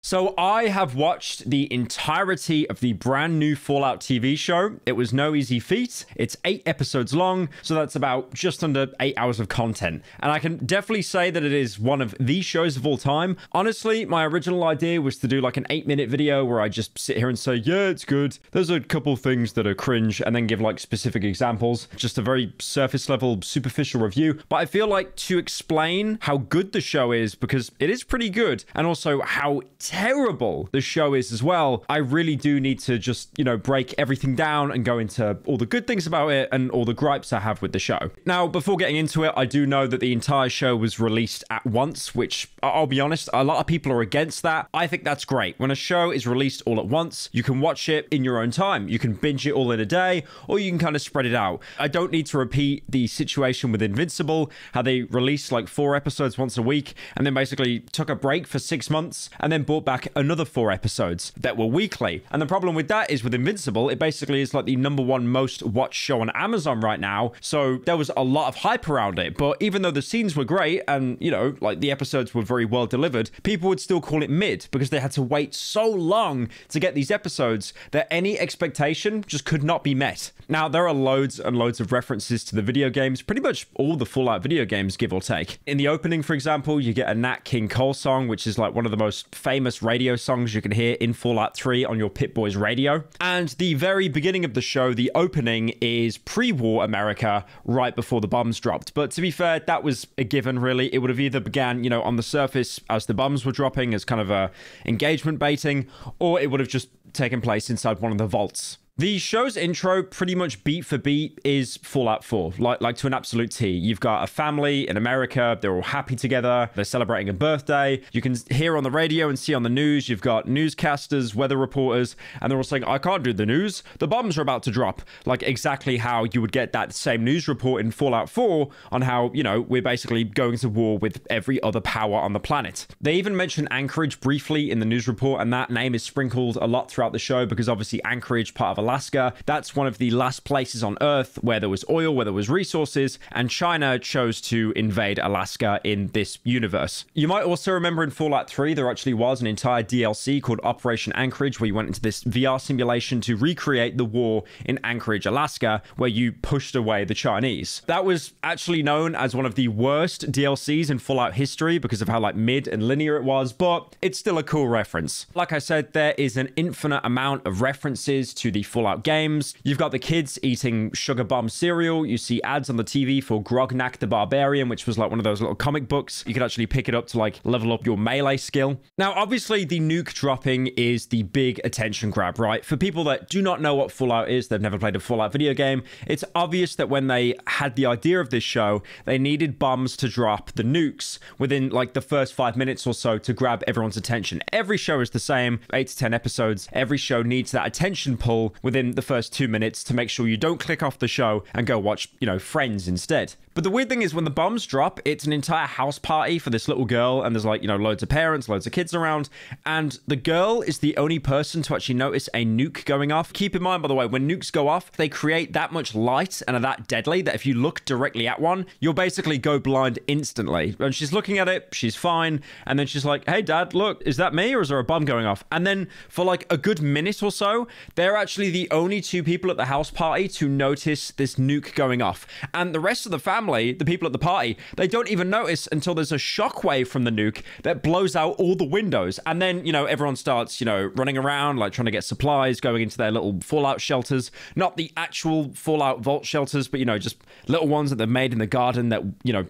So I have watched the entirety of the brand new Fallout TV show. It was no easy feat. It's 8 episodes long, so that's about just under 8 hours of content. And I can definitely say that it is one of the shows of all time. Honestly, my original idea was to do like an 8-minute video where I just sit here and say, yeah, it's good. There's a couple things that are cringe, and then give like specific examples. Just a very surface level, superficial review. But I feel like to explain how good the show is, because it is pretty good, and also how terrible the show is as well, I really do need to just, break everything down and go into all the good things about it and all the gripes I have with the show. Now, before getting into it, I do know that the entire show was released at once, which I'll be honest, a lot of people are against that. I think that's great. When a show is released all at once, you can watch it in your own time. You can binge it all in a day, or you can kind of spread it out. I don't need to repeat the situation with Invincible, how they released like 4 episodes once a week and then basically took a break for 6 months and then brought back another 4 episodes that were weekly. And the problem with that is with Invincible, it basically is like the #1 most watched show on Amazon right now. So there was a lot of hype around it. But even though the scenes were great and, like the episodes were very well delivered, people would still call it mid because they had to wait so long to get these episodes that any expectation just could not be met. Now, there are loads and loads of references to the video games, pretty much all the Fallout video games, give or take. In the opening, for example, you get a Nat King Cole song, which is like one of the most famous radio songs you can hear in Fallout 3 on your Pip-Boy's radio. And the very beginning of the show, the opening, is pre-war America, right before the bombs dropped. But to be fair, that was a given, really. It would have either began, on the surface as the bombs were dropping as kind of a engagement baiting, or it would have just taken place inside one of the vaults. The show's intro, pretty much beat for beat, is Fallout 4, like to an absolute T. You've got a family in America, they're all happy together, they're celebrating a birthday. You can hear on the radio and see on the news, you've got newscasters, weather reporters, and they're all saying, I can't do the news, the bombs are about to drop. Like exactly how you would get that same news report in Fallout 4 on how, we're basically going to war with every other power on the planet. They even mention Anchorage briefly in the news report, and that name is sprinkled a lot throughout the show because obviously Anchorage, part of Alaska, that's one of the last places on Earth where there was oil, where there was resources, and China chose to invade Alaska in this universe. You might also remember in Fallout 3, there actually was an entire DLC called Operation Anchorage, where you went into this VR simulation to recreate the war in Anchorage, Alaska, where you pushed away the Chinese. That was actually known as one of the worst DLCs in Fallout history because of how like mid and linear it was, but it's still a cool reference. Like I said, there is an infinite amount of references to the Fallout games. You've got the kids eating sugar bomb cereal. You see ads on the TV for Grognak the Barbarian, which was like one of those little comic books. You could actually pick it up to like level up your melee skill. Now, obviously the nuke dropping is the big attention grab, right? For people that do not know what Fallout is, they've never played a Fallout video game, it's obvious that when they had the idea of this show, they needed bombs to drop the nukes within like the first 5 minutes or so to grab everyone's attention. Every show is the same, 8 to 10 episodes. Every show needs that attention pull within the first 2 minutes to make sure you don't click off the show and go watch, Friends instead. But the weird thing is when the bombs drop, it's an entire house party for this little girl, and there's like, loads of parents, loads of kids around, and the girl is the only person to actually notice a nuke going off. Keep in mind, by the way, when nukes go off, they create that much light and are that deadly that if you look directly at one, you'll basically go blind instantly. And she's looking at it, she's fine, and then she's like, hey dad, look, is that me or is there a bomb going off? And then for like a good minute or so, they're actually the only 2 people at the house party to notice this nuke going off. And the rest of the family, the people at the party, they don't even notice until there's a shockwave from the nuke that blows out all the windows. And then, everyone starts, running around, like trying to get supplies, going into their little Fallout shelters. Not the actual Fallout vault shelters, but, just little ones that they've made in the garden that,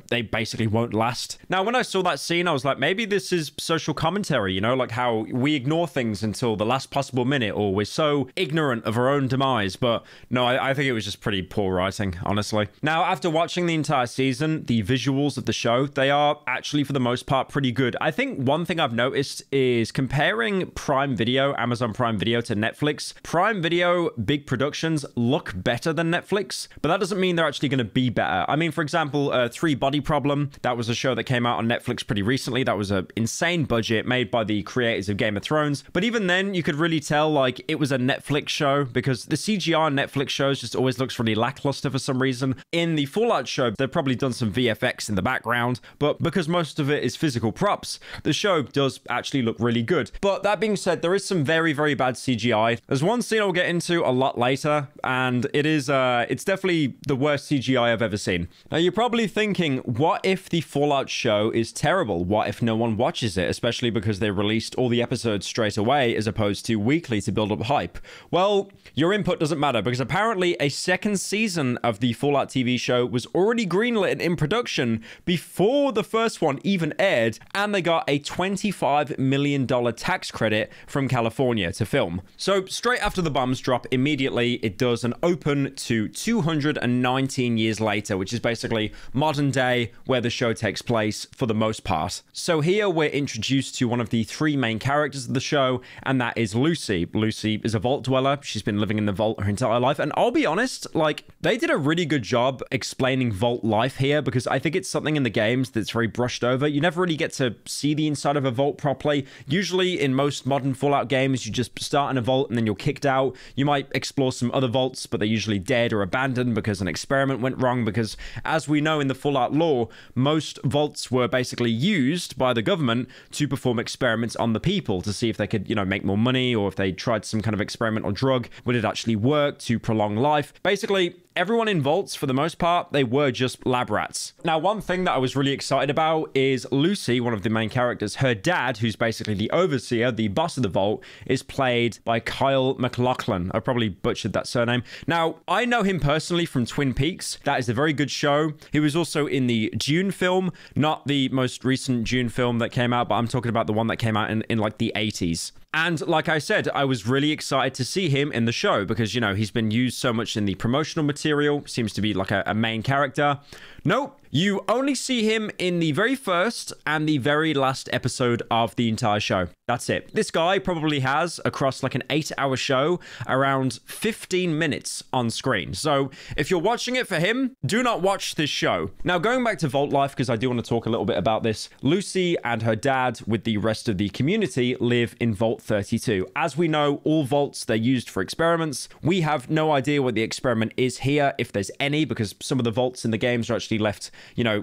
they basically won't last. Now, when I saw that scene, I was like, maybe this is social commentary, like how we ignore things until the last possible minute, or we're so ignorant of our own demise. But no, I think it was just pretty poor writing, honestly. Now, after watching the entire season, the visuals of the show, they are actually for the most part pretty good. I think one thing I've noticed is comparing Prime Video, Amazon Prime Video, to Netflix. Prime Video big productions look better than Netflix, but that doesn't mean they're actually going to be better. I mean, for example, 3 Body Problem, that was a show that came out on Netflix pretty recently. That was an insane budget made by the creators of Game of Thrones. But even then, you could really tell like it was a Netflix show because the CGI on Netflix shows just always looks really lackluster for some reason. In the Fallout show, they've probably done some VFX in the background, but because most of it is physical props, the show does actually look really good. But that being said, there is some very, very bad CGI. There's one scene I'll get into a lot later, and it's definitely the worst CGI I've ever seen. Now, you're probably thinking, what if the Fallout show is terrible? What if no one watches it, especially because they released all the episodes straight away as opposed to weekly to build up hype? Well, your input doesn't matter, because apparently a second season of the Fallout TV show was already greenlit and in production before the first one even aired, and they got a $25 million tax credit from California to film. So straight after the bombs drop, immediately it does an open to 219 years later, which is basically modern day where the show takes place for the most part. So here we're introduced to one of the three main characters of the show, and that is Lucy. Lucy is a vault dweller. She's been living in the vault her entire life, and I'll be honest, like, they did a really good job explaining vault life here, because I think it's something in the games that's very brushed over. You never really get to see the inside of a vault properly. Usually in most modern Fallout games, you just start in a vault and then you're kicked out. You might explore some other vaults, but they're usually dead or abandoned because an experiment went wrong, because as we know in the Fallout lore, most vaults were basically used by the government to perform experiments on the people to see if they could, make more money, or if they tried some kind of experimental drug, would it actually work to prolong life? Basically, everyone in vaults, for the most part, they were just lab rats. Now, one thing that I was really excited about is Lucy, one of the main characters, her dad, who's basically the overseer, the boss of the vault, is played by Kyle MacLachlan. I probably butchered that surname. Now, I know him personally from Twin Peaks. That is a very good show. He was also in the Dune film, not the most recent Dune film that came out, but I'm talking about the one that came out in like the 80s. And like I said, I was really excited to see him in the show because, he's been used so much in the promotional material, seems to be like a main character. Nope. You only see him in the very first and the very last episode of the entire show. That's it. This guy probably has, across like an 8-hour show, around 15 minutes on screen. So if you're watching it for him, do not watch this show. Now, going back to Vault Life, because I do want to talk a little bit about this, Lucy and her dad, with the rest of the community, live in Vault 32. As we know, all vaults, they're used for experiments. We have no idea what the experiment is here, if there's any, because some of the vaults in the games are actually left,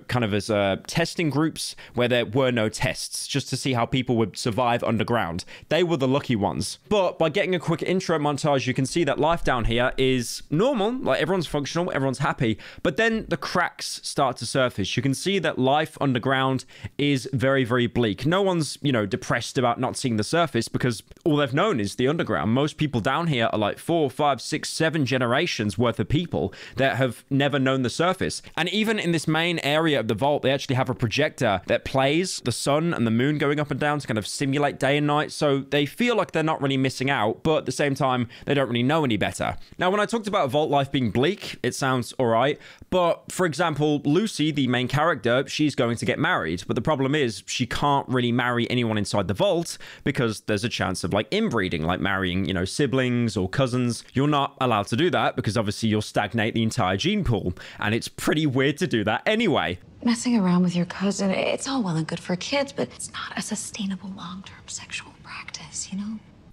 kind of as testing groups where there were no tests, just to see how people would survive underground. They were the lucky ones. But by getting a quick intro montage, you can see that life down here is normal, like everyone's functional, everyone's happy, but then the cracks start to surface. You can see that life underground is very, very bleak. No one's, depressed about not seeing the surface, because all they've known is the underground. Most people down here are like 4, 5, 6, 7 generations worth of people that have never known the surface. And even in this main area of the vault, they actually have a projector that plays the sun and the moon going up and down to kind of simulate day and night. So they feel like they're not really missing out, but at the same time, they don't really know any better. Now, when I talked about vault life being bleak, it sounds all right. But for example, Lucy, the main character, she's going to get married. But the problem is she can't really marry anyone inside the vault because there's a chance of like inbreeding, like marrying, siblings or cousins. You're not allowed to do that because obviously you'll stagnate the entire gene pool. And it's pretty weird to do that anyway. Messing around with your cousin, it's all well and good for kids, but it's not a sustainable long-term sexual practice,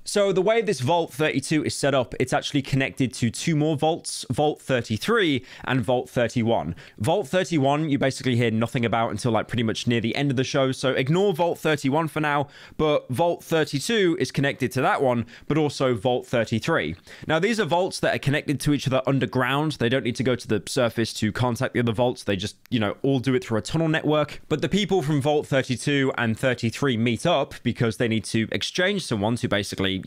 So the way this Vault 32 is set up, it's actually connected to 2 more vaults, Vault 33 and Vault 31. Vault 31, you basically hear nothing about until like pretty much near the end of the show, so ignore Vault 31 for now, but Vault 32 is connected to that one, but also Vault 33. Now, these are vaults that are connected to each other underground. They don't need to go to the surface to contact the other vaults. They just, all do it through a tunnel network. But the people from Vault 32 and 33 meet up because they need to exchange someone to basically,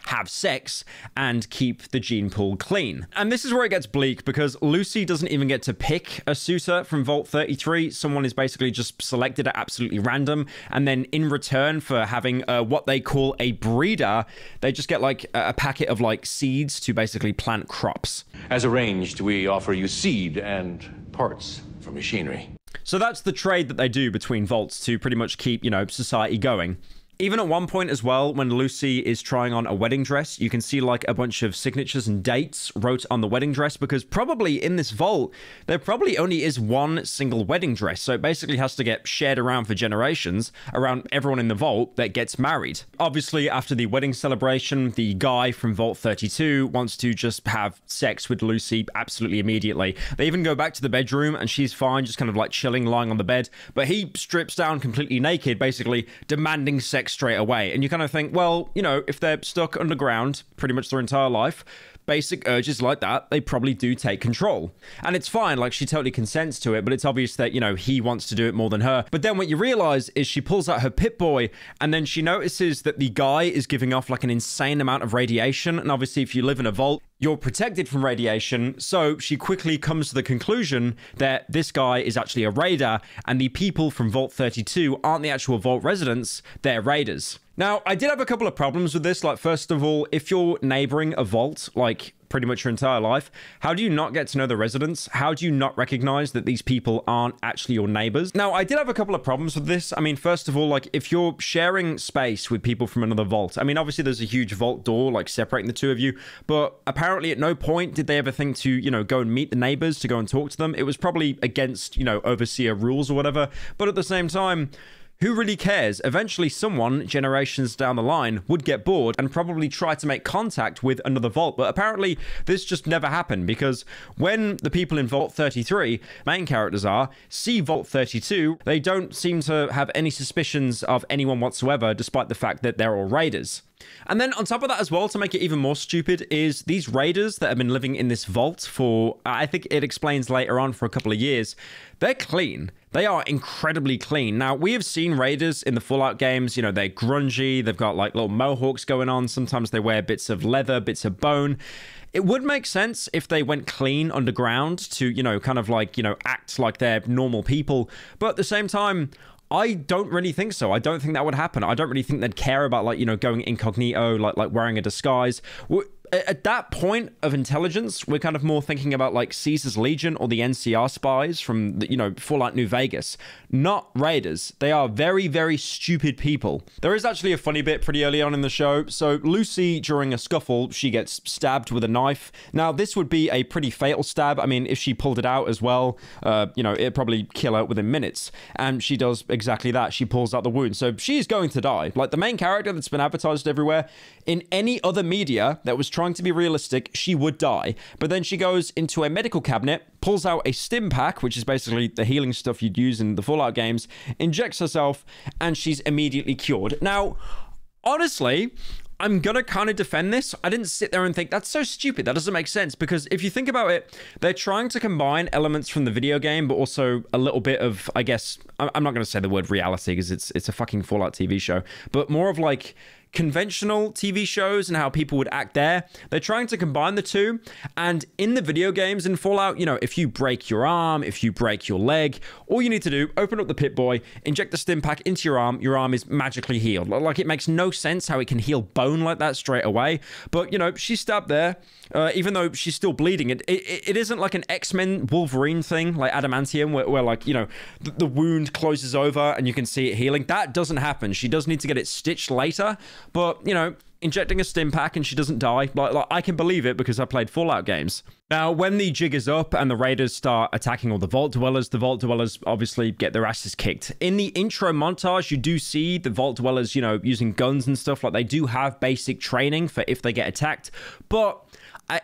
have sex and keep the gene pool clean. And this is where it gets bleak because Lucy doesn't even get to pick a suitor from Vault 33. Someone is basically just selected at absolutely random. And then in return for having what they call a breeder, they just get like a packet of like seeds to basically plant crops. As arranged, we offer you seed and parts for machinery. So that's the trade that they do between vaults to pretty much keep, society going. even at one point as well, when Lucy is trying on a wedding dress, you can see like a bunch of signatures and dates wrote on the wedding dress, because probably in this vault, there probably only is one single wedding dress. So it basically has to get shared around for generations around everyone in the vault that gets married. Obviously, after the wedding celebration, the guy from Vault 32 wants to just have sex with Lucy absolutely immediately. They even go back to the bedroom and she's fine, just kind of like chilling, lying on the bed. But he strips down completely naked, basically demanding sex straight away. And you kind of think, well, you know, if they're stuck underground pretty much their entire life, basic urges like that, they probably do take control. And it's fine, like she totally consents to it, but it's obvious that, you know, he wants to do it more than her. But then what you realize is she pulls out her Pip-Boy, and then she notices that the guy is giving off like an insane amount of radiation. And obviously if you live in a vault, you're protected from radiation. So she quickly comes to the conclusion that this guy is actually a raider, and the people from Vault 32 aren't the actual vault residents, they're raiders. Now, I did have a couple of problems with this. Like, first of all, if you're neighboring a vault, like pretty much your entire life, how do you not get to know the residents? How do you not recognize that these people aren't actually your neighbors? Now, I did have a couple of problems with this. I mean, first of all, like if you're sharing space with people from another vault, I mean, obviously there's a huge vault door like separating the two of you, but apparently at no point did they ever think to, you know, go and meet the neighbors, to go and talk to them. It was probably against, you know, overseer rules or whatever. But at the same time, who really cares? Eventually someone, generations down the line, would get bored and probably try to make contact with another vault. But apparently this just never happened, because when the people in Vault 33, main characters see Vault 32, they don't seem to have any suspicions of anyone whatsoever, despite the fact that they're all raiders. And then on top of that as well, to make it even more stupid, is these raiders that have been living in this vault for, I think it explains later on, for a couple of years, they're clean. They are incredibly clean. Now, we have seen raiders in the Fallout games, you know, they're grungy, they've got like little mohawks going on, sometimes they wear bits of leather, bits of bone. It would make sense if they went clean underground to, you know, kind of like, you know, act like they're normal people. But at the same time, I don't really think so. I don't think that would happen. I don't really think they'd care about, like, you know, going incognito, like wearing a disguise. At that point of intelligence, we're kind of more thinking about like Caesar's Legion or the NCR spies from, you know, Fallout New Vegas, not raiders. They are very, very stupid people. There is actually a funny bit pretty early on in the show. So Lucy, during a scuffle, she gets stabbed with a knife. Now, this would be a pretty fatal stab. I mean, if she pulled it out as well, you know, it'd probably kill her within minutes. And she does exactly that. She pulls out the wound. So she's going to die. Like the main character that's been advertised everywhere, in any other media that was trying to be realistic, she would die. But then she goes into a medical cabinet, pulls out a stim pack, which is basically the healing stuff you'd use in the Fallout games, injects herself, and she's immediately cured. Now, honestly, I'm gonna kind of defend this. I didn't sit there and think, that's so stupid, that doesn't make sense, because if you think about it, they're trying to combine elements from the video game, but also a little bit of, I guess, I'm not gonna say the word reality, because it's a fucking Fallout TV show, but more of like conventional TV shows and how people would act there. They're trying to combine the two. And in the video games in Fallout, you know, if you break your arm, if you break your leg, all you need to do, open up the Pip-Boy, inject the stim pack into your arm is magically healed. Like, it makes no sense how it can heal bone like that straight away. But, you know, she's stabbed there. Even though she's still bleeding, it isn't like an X-Men Wolverine thing, like adamantium, where like, you know, the wound closes over and you can see it healing. That doesn't happen. She does need to get it stitched later, but, you know, injecting a stim pack and she doesn't die, like I can believe it because I played Fallout games. Now, when the jig is up and the raiders start attacking all the vault dwellers obviously get their asses kicked. In the intro montage, you do see the vault dwellers, you know, using guns and stuff. Like, they do have basic training for if they get attacked, but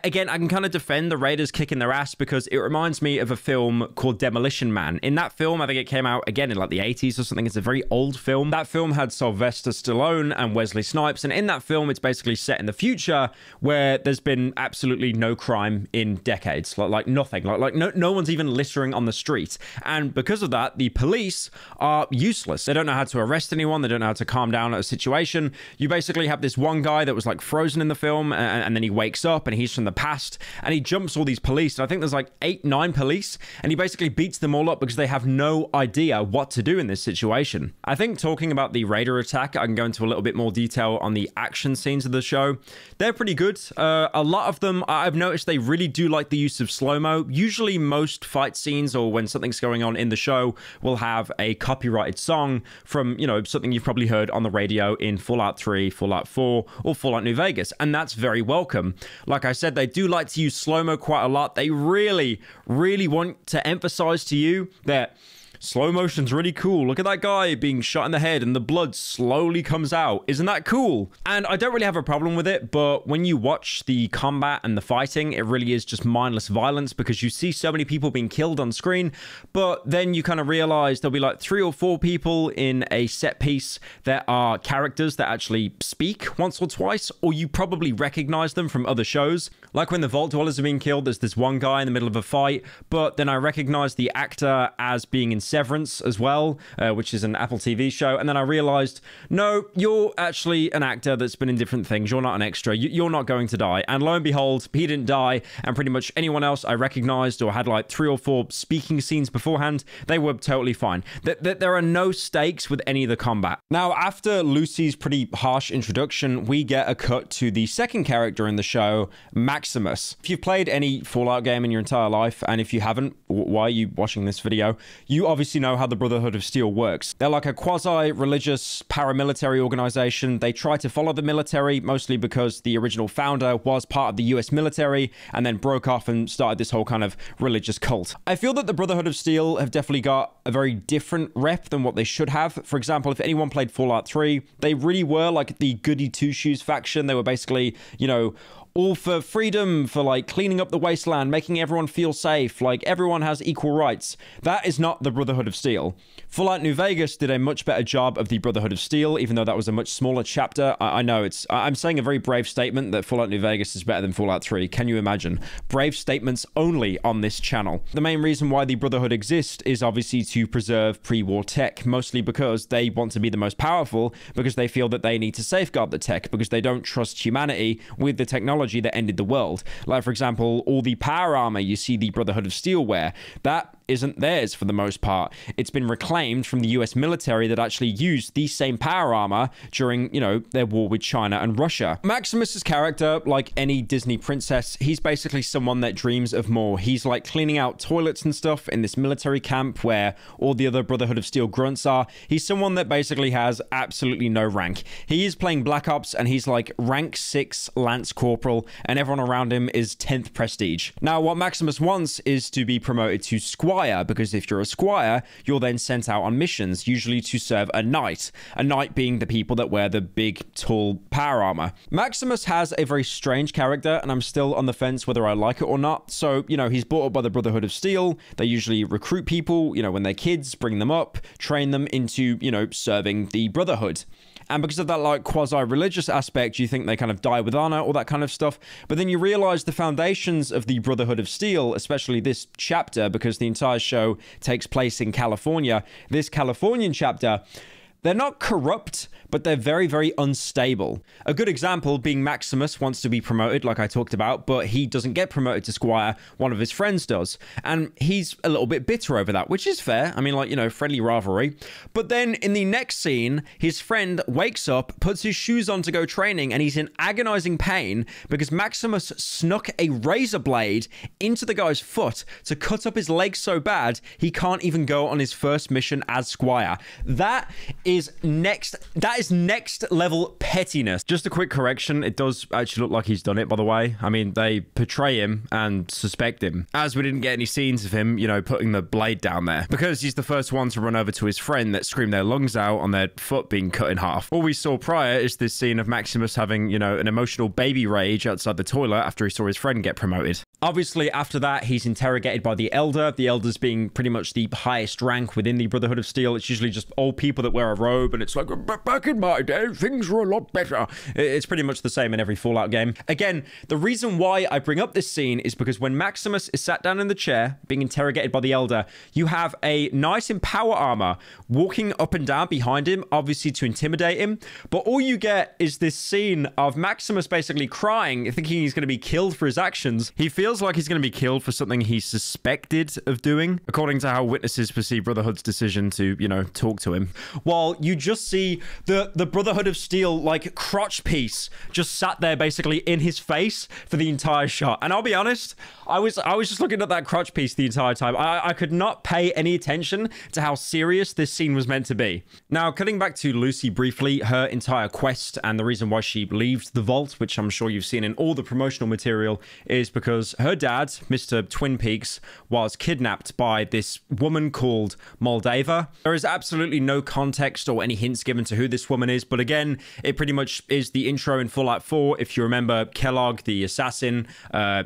again, I can kind of defend the raiders kicking their ass because it reminds me of a film called Demolition Man. In that film, I think it came out again in like the 80s or something. It's a very old film. That film had Sylvester Stallone and Wesley Snipes. And in that film, it's basically set in the future where there's been absolutely no crime in decades. Like nothing. Like no one's even littering on the street. And because of that, the police are useless. They don't know how to arrest anyone. They don't know how to calm down a situation. You basically have this one guy that was like frozen in the film and then he wakes up and he's from the past and he jumps all these police. And I think there's like 8-9 police and he basically beats them all up because they have no idea what to do in this situation. I think talking about the raider attack, I can go into a little bit more detail on the action scenes of the show. They're pretty good. A lot of them, I've noticed they really do like the use of slow-mo. Usually most fight scenes or when something's going on in the show will have a copyrighted song from, you know, something you've probably heard on the radio in Fallout 3, Fallout 4, or Fallout New Vegas, and that's very welcome. Like I said, they do like to use slow-mo quite a lot. They really, really want to emphasize to you that slow motion's really cool. Look at that guy being shot in the head and the blood slowly comes out. Isn't that cool? And I don't really have a problem with it, but when you watch the combat and the fighting, it really is just mindless violence because you see so many people being killed on screen, but then you kind of realize there'll be like 3 or 4 people in a set piece that are characters that actually speak once or twice, or you probably recognize them from other shows. Like when the Vault Dwellers are being killed, there's this one guy in the middle of a fight, but then I recognize the actor as being in Severance as well, which is an Apple TV show. And then I realized, no, you're actually an actor that's been in different things. You're not an extra. You're not going to die. And lo and behold, he didn't die. And pretty much anyone else I recognized or had like 3 or 4 speaking scenes beforehand, they were totally fine. There are no stakes with any of the combat. Now, after Lucy's pretty harsh introduction, we get a cut to the second character in the show, Maximus. If you've played any Fallout game in your entire life, and if you haven't, why are you watching this video? You obviously know how the Brotherhood of Steel works. They're like a quasi-religious paramilitary organization. They try to follow the military, mostly because the original founder was part of the US military and then broke off and started this whole kind of religious cult. I feel that the Brotherhood of Steel have definitely got a very different rep than what they should have. For example, if anyone played Fallout 3, they really were like the goody two-shoes faction. They were basically, you know, all for freedom, for like cleaning up the wasteland, making everyone feel safe, like everyone has equal rights. That is not the Brotherhood of Steel. Fallout New Vegas did a much better job of the Brotherhood of Steel, even though that was a much smaller chapter. I know I'm saying a very brave statement that Fallout New Vegas is better than Fallout 3. Can you imagine? Brave statements only on this channel. The main reason why the Brotherhood exists is obviously to preserve pre-war tech, mostly because they want to be the most powerful, because they feel that they need to safeguard the tech, because they don't trust humanity with the technology that ended the world. Like, for example, all the power armor you see the Brotherhood of Steel wear, that isn't theirs for the most part. It's been reclaimed from the US military that actually used the same power armor during, you know, their war with China and Russia. Maximus's character, like any Disney princess, he's basically someone that dreams of more. He's like cleaning out toilets and stuff in this military camp where all the other Brotherhood of Steel grunts are. He's someone that basically has absolutely no rank. He is playing Black Ops and he's like rank 6 Lance Corporal and everyone around him is 10th Prestige. Now, what Maximus wants is to be promoted to Squire, because if you're a Squire, you're then sent out on missions, usually to serve a knight being the people that wear the big, tall power armor. Maximus has a very strange character, and I'm still on the fence whether I like it or not. So, you know, he's brought up by the Brotherhood of Steel. They usually recruit people, you know, when they're kids, bring them up, train them into, you know, serving the Brotherhood. And because of that, like, quasi-religious aspect, you think they kind of die with honor, all that kind of stuff. But then you realize the foundations of the Brotherhood of Steel, especially this chapter, because the entire show takes place in California, this Californian chapter, they're not corrupt, but they're very, very unstable. A good example being Maximus wants to be promoted, like I talked about, but he doesn't get promoted to Squire. One of his friends does. And he's a little bit bitter over that, which is fair. I mean, like, you know, friendly rivalry. But then in the next scene, his friend wakes up, puts his shoes on to go training, and he's in agonizing pain because Maximus snuck a razor blade into the guy's foot to cut up his leg so bad he can't even go on his first mission as Squire. That is next level pettiness. Just a quick correction, it does actually look like he's done it, by the way. I mean, they portray him and suspect him, as we didn't get any scenes of him, you know, putting the blade down there, because he's the first one to run over to his friend that screamed their lungs out on their foot being cut in half. All we saw prior is this scene of Maximus having, you know, an emotional baby rage outside the toilet after he saw his friend get promoted. Obviously, after that, he's interrogated by the Elder. The Elders being pretty much the highest rank within the Brotherhood of Steel. It's usually just old people that wear a robe, and it's like, back in my day, things were a lot better. It's pretty much the same in every Fallout game. Again, the reason why I bring up this scene is because when Maximus is sat down in the chair, being interrogated by the Elder, you have a knight in power armor walking up and down behind him, obviously to intimidate him. But all you get is this scene of Maximus basically crying, thinking he's going to be killed for his actions. He feels feels like he's going to be killed for something he's suspected of doing, according to how witnesses perceive Brotherhood's decision to, you know, talk to him. While you just see the Brotherhood of Steel, like, crotch piece just sat there basically in his face for the entire shot. And I'll be honest, I was just looking at that crotch piece the entire time. I could not pay any attention to how serious this scene was meant to be. Now, cutting back to Lucy briefly, her entire quest and the reason why she leaves the vault, which I'm sure you've seen in all the promotional material, is because her dad, Mr. Twin Peaks, was kidnapped by this woman called Moldava. There is absolutely no context or any hints given to who this woman is, but again, it pretty much is the intro in Fallout 4. If you remember Kellogg, the assassin,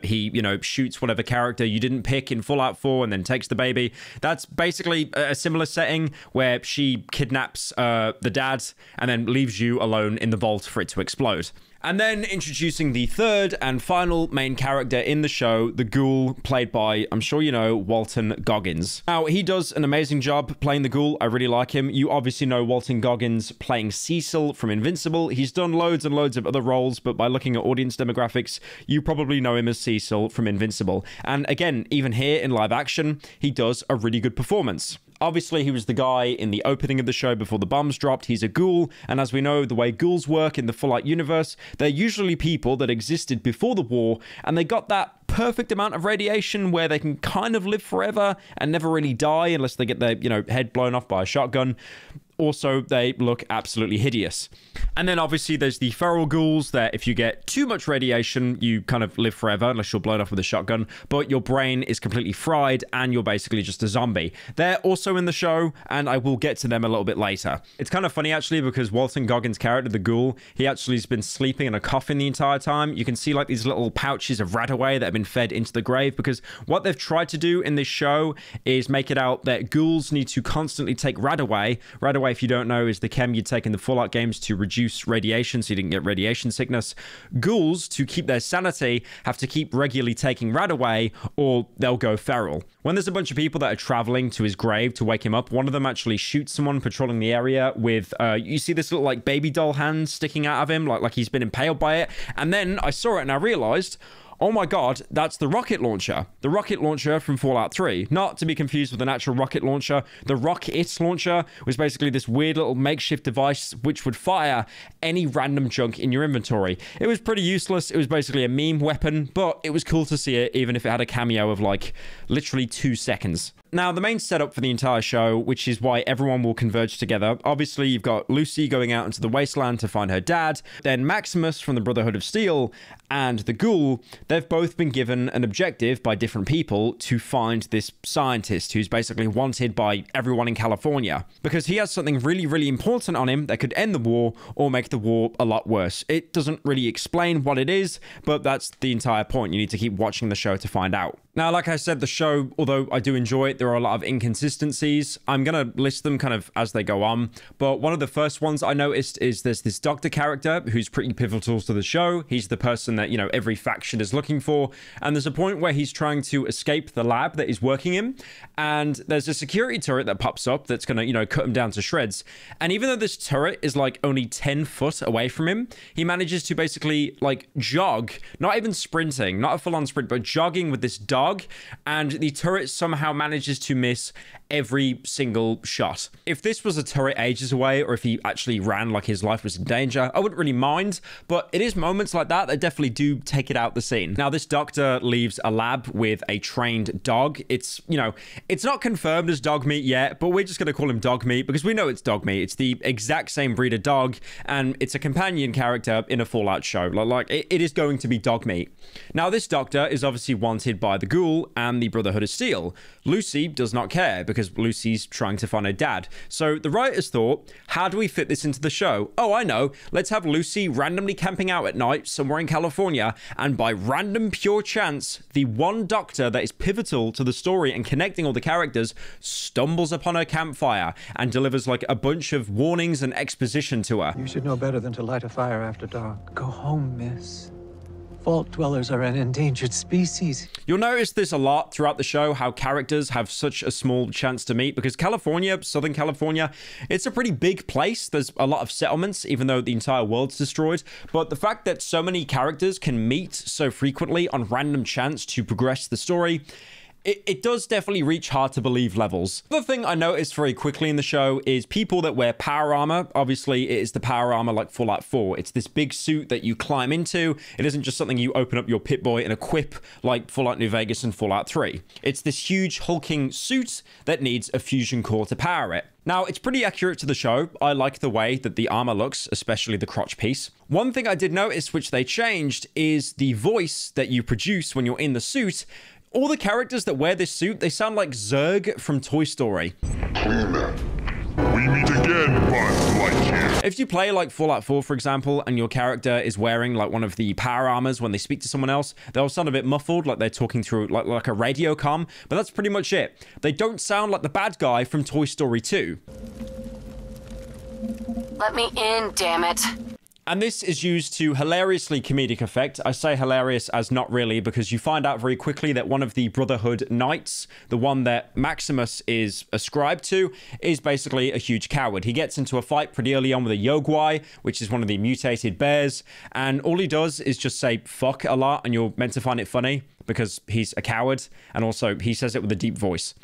he, you know, shoots whatever character you didn't pick in Fallout 4 and then takes the baby. That's basically a similar setting where she kidnaps the dad and then leaves you alone in the vault for it to explode. And then introducing the third and final main character in the show, the Ghoul, played by, I'm sure you know, Walton Goggins. Now, he does an amazing job playing the Ghoul. I really like him. You obviously know Walton Goggins playing Cecil from Invincible. He's done loads and loads of other roles, but by looking at audience demographics, you probably know him as Cecil from Invincible. And again, even here in live action, he does a really good performance. Obviously, he was the guy in the opening of the show before the bombs dropped. He's a ghoul, and as we know, the way ghouls work in the Fallout universe, they're usually people that existed before the war, and they got that perfect amount of radiation where they can kind of live forever and never really die unless they get their, you know, head blown off by a shotgun. Also, they look absolutely hideous. And then obviously there's the feral ghouls that if you get too much radiation, you kind of live forever unless you're blown off with a shotgun, but your brain is completely fried and you're basically just a zombie. They're also in the show, and I will get to them a little bit later. It's kind of funny actually because Walton Goggins' character, the Ghoul, he actually has been sleeping in a coffin the entire time. You can see like these little pouches of Radaway that have been fed into the grave, because what they've tried to do in this show is make it out that ghouls need to constantly take Radaway. Radaway, if you don't know, is the chem you take in the Fallout games to reduce radiation so you didn't get radiation sickness. Ghouls, to keep their sanity, have to keep regularly taking Radaway or they'll go feral. When there's a bunch of people that are traveling to his grave to wake him up, one of them actually shoots someone patrolling the area with, you see this little like baby doll hand sticking out of him, like he's been impaled by it. And then I saw it and I realized, oh my god, that's the rocket launcher. The rocket launcher from Fallout 3. Not to be confused with an actual rocket launcher. The Rocket launcher was basically this weird little makeshift device which would fire any random junk in your inventory. It was pretty useless. It was basically a meme weapon, but it was cool to see it, even if it had a cameo of like literally 2 seconds. Now, the main setup for the entire show, which is why everyone will converge together, obviously you've got Lucy going out into the wasteland to find her dad, then Maximus from the Brotherhood of Steel, and the Ghoul. They've both been given an objective by different people to find this scientist who's basically wanted by everyone in California, because he has something really, really important on him that could end the war or make the war a lot worse. It doesn't really explain what it is, but that's the entire point. You need to keep watching the show to find out. Now, like I said, the show, although I do enjoy it, there are a lot of inconsistencies. I'm going to list them kind of as they go on. But one of the first ones I noticed is there's this doctor character who's pretty pivotal to the show. He's the person that, you know, every faction is looking for. And there's a point where he's trying to escape the lab that he's working in. And there's a security turret that pops up that's going to, you know, cut him down to shreds. And even though this turret is like only 10 foot away from him, he manages to basically like jog, not even sprinting, not a full-on sprint, but jogging with this dog. And the turret somehow manages to miss every single shot. If this was a turret ages away, or if he actually ran like his life was in danger, I wouldn't really mind, but it is moments like that that definitely do take it out the scene. Now, this doctor leaves a lab with a trained dog. It's, you know, it's not confirmed as dog meat yet, but we're just going to call him dog meat because we know it's dog meat. It's the exact same breed of dog, and it's a companion character in a Fallout show. Like it is going to be dog meat. Now, this doctor is obviously wanted by the Ghoul and the Brotherhood of Steel. Lucy does not care because Lucy's trying to find her dad. So the writers thought, how do we fit this into the show? Oh, I know. Let's have Lucy randomly camping out at night somewhere in California, and by random pure chance, the one doctor that is pivotal to the story and connecting all the characters stumbles upon her campfire and delivers like a bunch of warnings and exposition to her. You should know better than to light a fire after dark. Go home, miss. Vault dwellers are an endangered species. You'll notice this a lot throughout the show, how characters have such a small chance to meet, because California, Southern California, it's a pretty big place. There's a lot of settlements, even though the entire world's destroyed. But the fact that so many characters can meet so frequently on random chance to progress the story, it does definitely reach hard to believe levels. The thing I noticed very quickly in the show is people that wear power armor. Obviously, it is the power armor like Fallout 4. It's this big suit that you climb into. It isn't just something you open up your Pip-Boy and equip like Fallout New Vegas and Fallout 3. It's this huge hulking suit that needs a fusion core to power it. Now, it's pretty accurate to the show. I like the way that the armor looks, especially the crotch piece. One thing I did notice, which they changed, is the voice that you produce when you're in the suit. All the characters that wear this suit, they sound like Zurg from Toy Story. Cleaner. We meet again, Buzz Lightyear. If you play like Fallout 4, for example, and your character is wearing like one of the power armors when they speak to someone else, they'll sound a bit muffled, like they're talking through like a radio comm, but that's pretty much it. They don't sound like the bad guy from Toy Story 2. Let me in, damn it. And this is used to hilariously comedic effect. I say hilarious as not really, because you find out very quickly that one of the Brotherhood Knights, the one that Maximus is ascribed to, is basically a huge coward. He gets into a fight pretty early on with a Yogwai, which is one of the mutated bears, and all he does is just say fuck a lot, and you're meant to find it funny because he's a coward, and also he says it with a deep voice.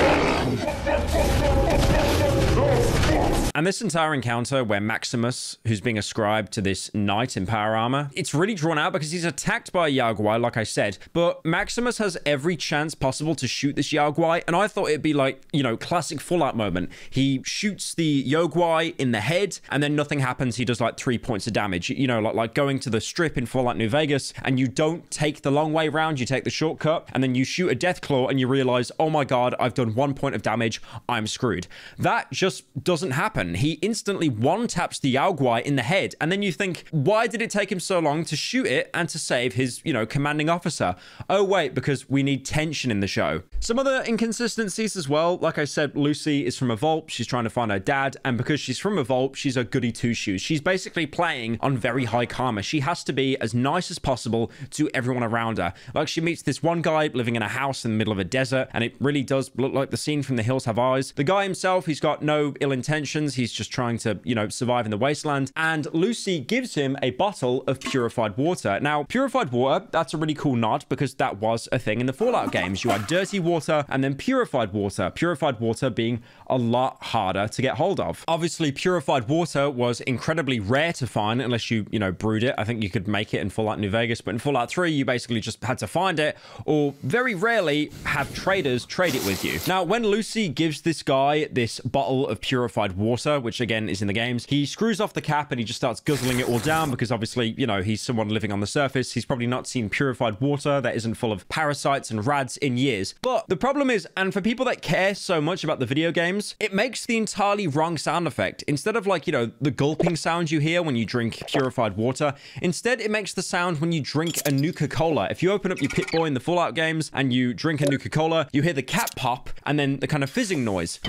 And this entire encounter where Maximus, who's being ascribed to this knight in power armor, it's really drawn out because he's attacked by a Yogwai, like I said, but Maximus has every chance possible to shoot this Yogwai, and I thought it'd be like, you know, classic Fallout moment. He shoots the Yogwai in the head, and then nothing happens. He does like 3 points of damage, you know, like going to the strip in Fallout New Vegas, and you don't take the long way round, you take the shortcut, and then you shoot a Deathclaw, and you realize, oh my god, I've done 1 point of damage, I'm screwed. That just doesn't happen. He instantly one-taps the Yogwai in the head, and then you think, why did it take him so long to shoot it and to save his, you know, commanding officer? Oh wait, because we need tension in the show. Some other inconsistencies as well. Like I said, Lucy is from a vault. She's trying to find her dad, and because she's from a vault, she's a goody two-shoes. She's basically playing on very high karma. She has to be as nice as possible to everyone around her. Like, she meets this one guy living in a house in the middle of a desert, and it really does look like the scene from The Hills Have Eyes. The guy himself, he's got no ill intentions. He's just trying to, you know, survive in the wasteland, and Lucy gives him a bottle of purified water. Now, purified water, that's a really cool nod, because that was a thing in the Fallout games. You had dirty water and then purified water. Purified water being a lot harder to get hold of. Obviously, purified water was incredibly rare to find unless you know, brewed it. I think you could make it in Fallout New Vegas, but in Fallout 3, you basically just had to find it, or very rarely have traders trade it with you. Now, when Lucy gives this guy this bottle of purified water, which again is in the games, he screws off the cap and he just starts guzzling it all down, because obviously, you know, he's someone living on the surface. He's probably not seen purified water that isn't full of parasites and rads in years. But the problem is, and for people that care so much about the video games, it makes the entirely wrong sound effect. Instead of, like, you know, the gulping sound you hear when you drink purified water, instead it makes the sound when you drink a Nuka-Cola. If you open up your Pip-Boy in the Fallout games and you drink a Nuka-Cola, you hear the cap pop and then the kind of fizzing noise.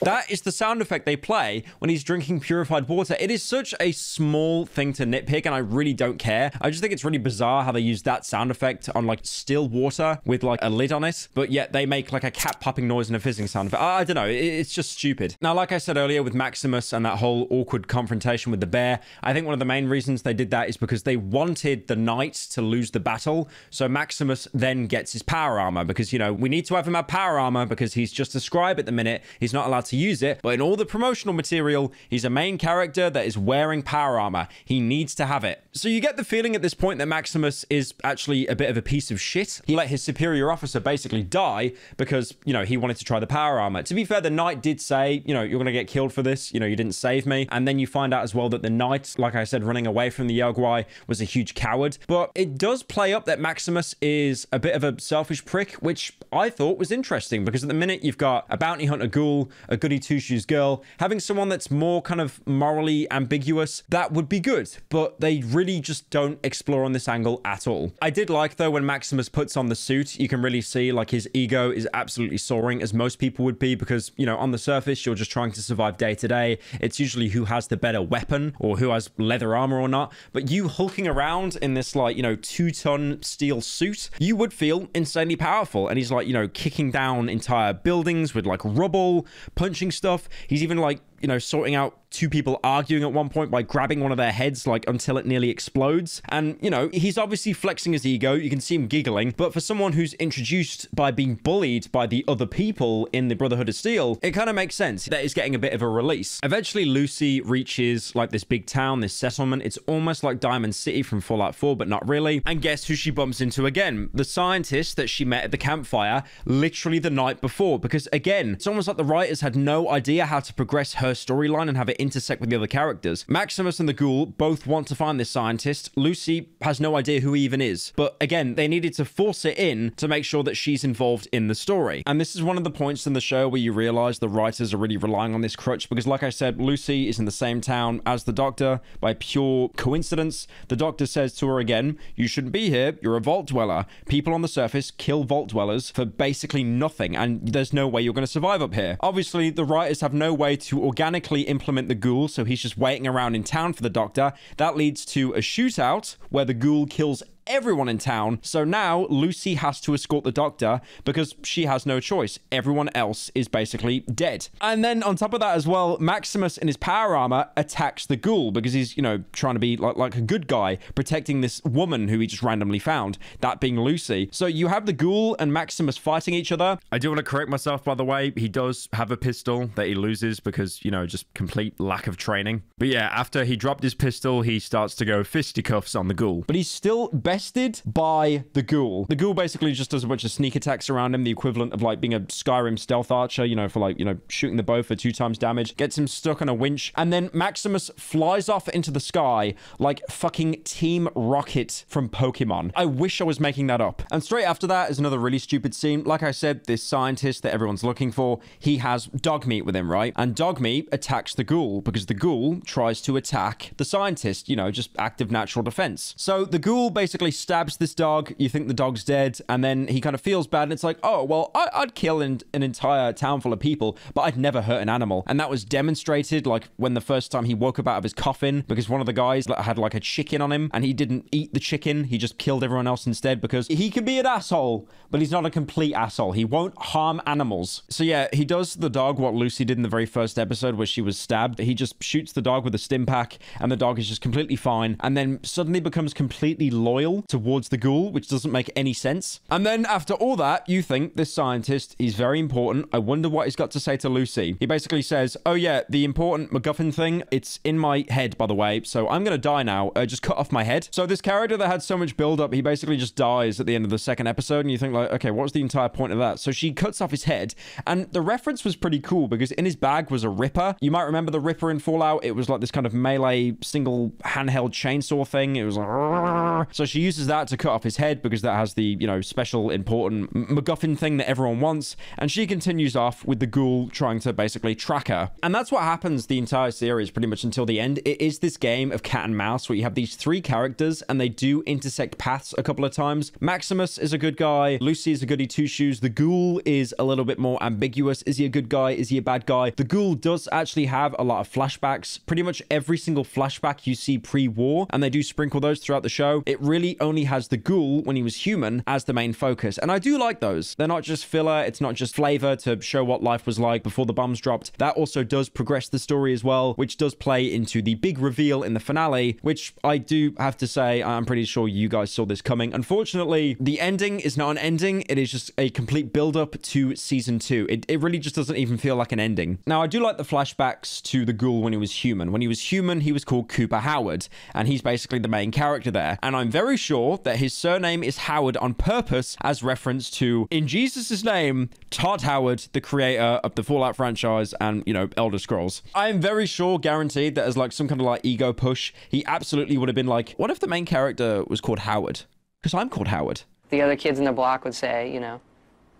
That is the sound effect they play when he's drinking purified water. It is such a small thing to nitpick, and I really don't care. I just think it's really bizarre how they use that sound effect on like still water with like a lid on it, but yet they make like a cap popping noise and a fizzing sound effect. I don't know. It's just stupid. Now, like I said earlier with Maximus and that whole awkward confrontation with the bear, I think one of the main reasons they did that is because they wanted the knight to lose the battle. So Maximus then gets his power armor, because, you know, we need to have him have power armor because he's just a scribe at the minute. He's not allowed to use it, but in all the promotional material, he's a main character that is wearing power armor. He needs to have it. So you get the feeling at this point that Maximus is actually a bit of a piece of shit. He let his superior officer basically die because, you know, he wanted to try the power armor. To be fair, the knight did say, you know, you're going to get killed for this. You know, you didn't save me. And then you find out as well that the knight, like I said, running away from the Yogwai, was a huge coward. But it does play up that Maximus is a bit of a selfish prick, which I thought was interesting, because at the minute you've got a bounty hunter ghoul, a goody two-shoes girl, having someone that's more kind of morally ambiguous, that would be good. But they really just don't explore on this angle at all. I did like, though, when Maximus puts on the suit, you can really see like his ego is absolutely soaring, as most people would be, because, you know, on the surface, you're just trying to survive day to day. It's usually who has the better weapon or who has leather armor or not. But you hulking around in this, like, you know, 2-ton steel suit, you would feel insanely powerful. And he's like, you know, kicking down entire buildings with like rubble, punching stuff. He's even like, you know, sorting out two people arguing at one point by grabbing one of their heads, like, until it nearly explodes. And, you know, he's obviously flexing his ego. You can see him giggling. But for someone who's introduced by being bullied by the other people in the Brotherhood of Steel, it kind of makes sense that he's getting a bit of a release. Eventually, Lucy reaches, like, this big town, this settlement. It's almost like Diamond City from Fallout 4, but not really. And guess who she bumps into again? The scientist that she met at the campfire literally the night before. Because, again, it's almost like the writers had no idea how to progress her storyline and have it intersect with the other characters. Maximus and the Ghoul both want to find this scientist. Lucy has no idea who he even is. But again, they needed to force it in to make sure that she's involved in the story. And this is one of the points in the show where you realize the writers are really relying on this crutch, because like I said, Lucy is in the same town as the Doctor by pure coincidence. The Doctor says to her again, you shouldn't be here. You're a vault dweller. People on the surface kill vault dwellers for basically nothing, and there's no way you're going to survive up here. Obviously, the writers have no way to organically implement the Ghoul, so he's just waiting around in town for the Doctor. That leads to a shootout where the Ghoul kills everyone in town. So now Lucy has to escort the Doctor because she has no choice. Everyone else is basically dead. And then on top of that as well, Maximus in his power armor attacks the Ghoul because he's, you know, trying to be like a good guy, protecting this woman who he just randomly found, that being Lucy. So you have the Ghoul and Maximus fighting each other. I do want to correct myself, by the way. He does have a pistol that he loses because, you know, just complete lack of training. But yeah, after he dropped his pistol, he starts to go fisticuffs on the Ghoul. But he's still bested by the Ghoul. The Ghoul basically just does a bunch of sneak attacks around him, the equivalent of like being a Skyrim stealth archer, you know, for like, you know, shooting the bow for 2 times damage, gets him stuck on a winch, and then Maximus flies off into the sky like fucking Team Rocket from Pokemon. I wish I was making that up. And straight after that is another really stupid scene. Like I said, this scientist that everyone's looking for, he has dog meat with him, right? And dog meat attacks the Ghoul because the Ghoul tries to attack the scientist, you know, just active natural defense. So the Ghoul basically stabs this dog. You think the dog's dead, and then he kind of feels bad, and it's like, oh, well, I'd kill an entire town full of people, but I'd never hurt an animal. And that was demonstrated like when the first time he woke up out of his coffin, because one of the guys had like a chicken on him, and he didn't eat the chicken. He just killed everyone else instead, because he can be an asshole, but he's not a complete asshole. He won't harm animals. So yeah, he does the dog what Lucy did in the very first episode where she was stabbed. He just shoots the dog with a stim pack, and the dog is just completely fine, and then suddenly becomes completely loyal towards the Ghoul, which doesn't make any sense. And then after all that, you think this scientist is very important. I wonder what he's got to say to Lucy. He basically says, oh yeah, the important MacGuffin thing, it's in my head, by the way, so I'm gonna die now. Just cut off my head. So this character that had so much build up, he basically just dies at the end of the second episode, and you think like, okay, what's the entire point of that? So she cuts off his head, and the reference was pretty cool because in his bag was a Ripper. You might remember the Ripper in Fallout. It was like this kind of melee single handheld chainsaw thing. It was like, so she uses that to cut off his head because that has the, you know, special important MacGuffin thing that everyone wants. And she continues off with the Ghoul trying to basically track her. And that's what happens the entire series pretty much until the end. It is this game of cat and mouse where you have these 3 characters and they do intersect paths a couple of times. Maximus is a good guy. Lucy is a goody two-shoes. The Ghoul is a little bit more ambiguous. Is he a good guy? Is he a bad guy? The Ghoul does actually have a lot of flashbacks. Pretty much every single flashback you see pre-war, and they do sprinkle those throughout the show. It really only has the Ghoul when he was human as the main focus, and I do like those. They're not just filler. It's not just flavor to show what life was like before the bombs dropped. That also does progress the story as well, which does play into the big reveal in the finale, which I do have to say, I'm pretty sure you guys saw this coming. Unfortunately, the ending is not an ending. It is just a complete build-up to season 2. It really just doesn't even feel like an ending. Now, I do like the flashbacks to the Ghoul when he was human. When he was human, he was called Cooper Howard, and he's basically the main character there. And I'm very sure that his surname is Howard on purpose as reference to, in Jesus' name, Todd Howard, the creator of the Fallout franchise and, you know, Elder Scrolls. I am very sure, guaranteed, that as like some kind of like ego push, he absolutely would have been like, what if the main character was called Howard? Because I'm called Howard. The other kids in the block would say, you know,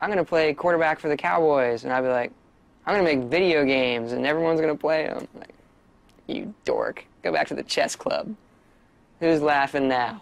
I'm going to play quarterback for the Cowboys. And I'd be like, I'm gonna make video games and everyone's gonna play them. Like, you dork. Go back to the chess club. Who's laughing now?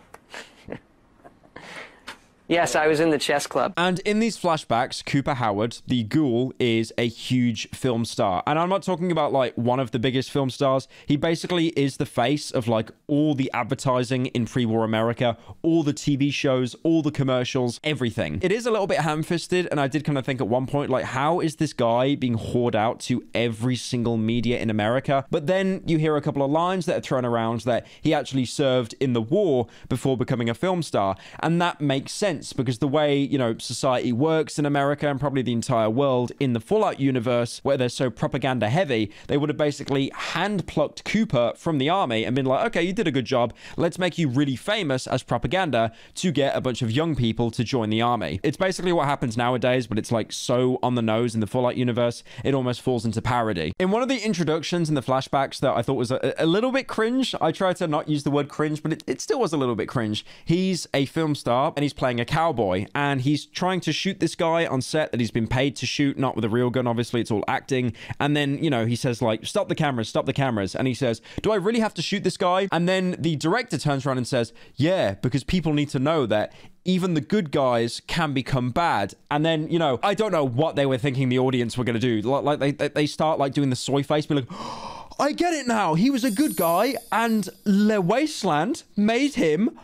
Yes, I was in the chess club. And in these flashbacks, Cooper Howard, the ghoul, is a huge film star. And I'm not talking about like one of the biggest film stars. He basically is the face of like all the advertising in pre-war America, all the TV shows, all the commercials, everything. It is a little bit ham-fisted, and I did kind of think at one point, like, how is this guy being whored out to every single media in America? But then you hear a couple of lines that are thrown around that he actually served in the war before becoming a film star. And that makes sense, because the way, you know, society works in America and probably the entire world in the Fallout universe, where they're so propaganda heavy, they would have basically hand-plucked Cooper from the army and been like, okay, you did a good job. Let's make you really famous as propaganda to get a bunch of young people to join the army. It's basically what happens nowadays, but it's like so on the nose in the Fallout universe, it almost falls into parody. In one of the introductions in the flashbacks that I thought was a little bit cringe, I tried to not use the word cringe, but it still was a little bit cringe. He's a film star and he's playing a cowboy, and he's trying to shoot this guy on set that he's been paid to shoot, not with a real gun, obviously, it's all acting. And then, you know, he says like, stop the cameras, and he says, do I really have to shoot this guy? And then the director turns around and says, yeah, because people need to know that even the good guys can become bad. And then, you know, I don't know what they were thinking the audience were going to do. Like they start like doing the soy face, be like, oh, I get it now, he was a good guy and Le Wasteland made him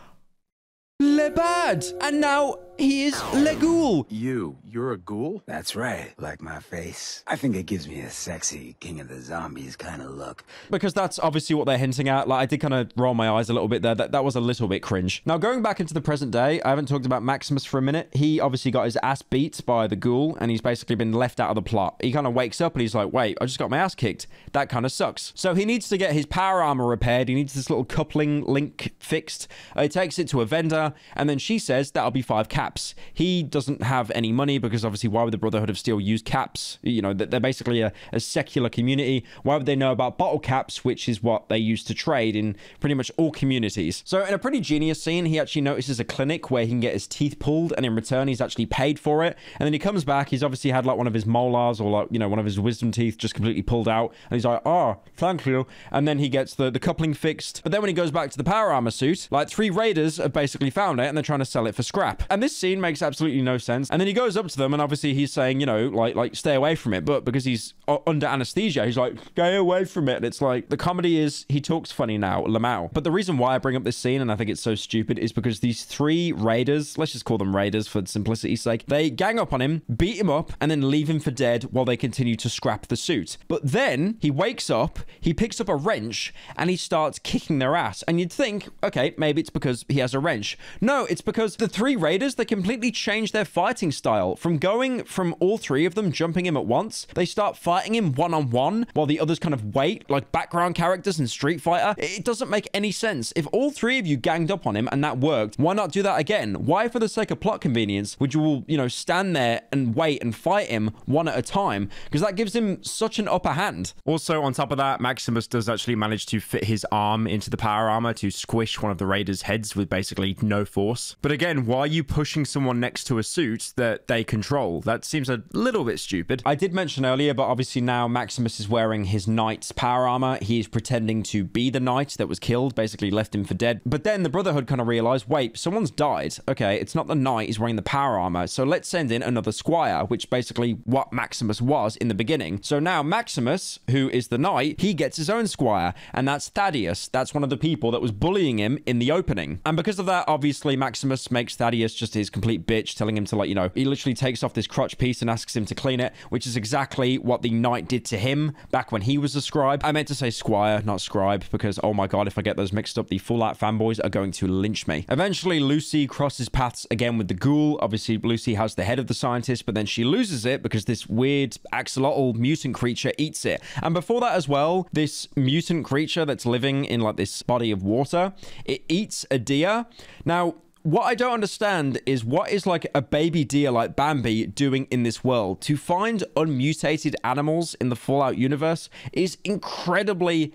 Le Bad, and now he is Le Ghoul. You're a ghoul? That's right, like my face. I think it gives me a sexy King of the Zombies kind of look. Because that's obviously what they're hinting at. Like, I did kind of roll my eyes a little bit there. That was a little bit cringe. Now, going back into the present day, I haven't talked about Maximus for a minute. He obviously got his ass beat by the ghoul, and he's basically been left out of the plot. He kind of wakes up and he's like, wait, I just got my ass kicked. That kind of sucks. So he needs to get his power armor repaired. He needs this little coupling link fixed. He takes it to a vendor, and then she says that'll be 5 caps. He doesn't have any money because obviously why would the Brotherhood of Steel use caps? You know, they're basically a secular community. Why would they know about bottle caps, which is what they use to trade in pretty much all communities? So in a pretty genius scene, he actually notices a clinic where he can get his teeth pulled, and in return, he's actually paid for it. And then he comes back, he's obviously had like one of his molars or like, you know, one of his wisdom teeth just completely pulled out. And he's like, oh, thank you. And then he gets the coupling fixed. But then when he goes back to the power armor suit, like 3 raiders have basically found it and they're trying to sell it for scrap. And this scene makes absolutely no sense. And then he goes up to them and obviously he's saying, you know, like stay away from it. But because he's under anesthesia, he's like, stay away from it. And it's like, the comedy is he talks funny now, Lamau. But the reason why I bring up this scene, and I think it's so stupid, is because these 3 raiders, let's just call them raiders for simplicity's sake, they gang up on him, beat him up, and then leave him for dead while they continue to scrap the suit. But then he wakes up, he picks up a wrench, and he starts kicking their ass. And you'd think, okay, maybe it's because he has a wrench. No, it's because the 3 raiders, they completely changed their fighting style. From going from all 3 of them jumping him at once, they start fighting him one-on-one while the others kind of wait, like background characters in Street Fighter. It doesn't make any sense. If all 3 of you ganged up on him and that worked, why not do that again? Why, for the sake of plot convenience, would you all, you know, stand there and wait and fight him one at a time? Because that gives him such an upper hand. Also, on top of that, Maximus does actually manage to fit his arm into the power armor to squish one of the raiders' heads with basically no force. But again, why are you pushing someone next to a suit that they control? That seems a little bit stupid. I did mention earlier, but obviously now Maximus is wearing his knight's power armor. He is pretending to be the knight that was killed, basically left him for dead. But then the Brotherhood kind of realized, wait, someone's died. Okay, it's not the knight, he's wearing the power armor. So let's send in another squire, which basically what Maximus was in the beginning. So now Maximus, who is the knight, he gets his own squire, and that's Thaddeus. That's one of the people that was bullying him in the opening. And because of that, obviously Maximus makes Thaddeus just his complete bitch, telling him to, like, you know, he literally takes off this crotch piece and asks him to clean it, which is exactly what the knight did to him back when he was a scribe. I meant to say squire, not scribe, because oh my god, if I get those mixed up, the Fallout fanboys are going to lynch me. Eventually, Lucy crosses paths again with the ghoul. Obviously, Lucy has the head of the scientist, but then she loses it because this weird axolotl mutant creature eats it. And before that as well, this mutant creature that's living in like this body of water, it eats a deer. Now, what I don't understand is what is like a baby deer like Bambi doing in this world? To find unmutated animals in the Fallout universe is incredibly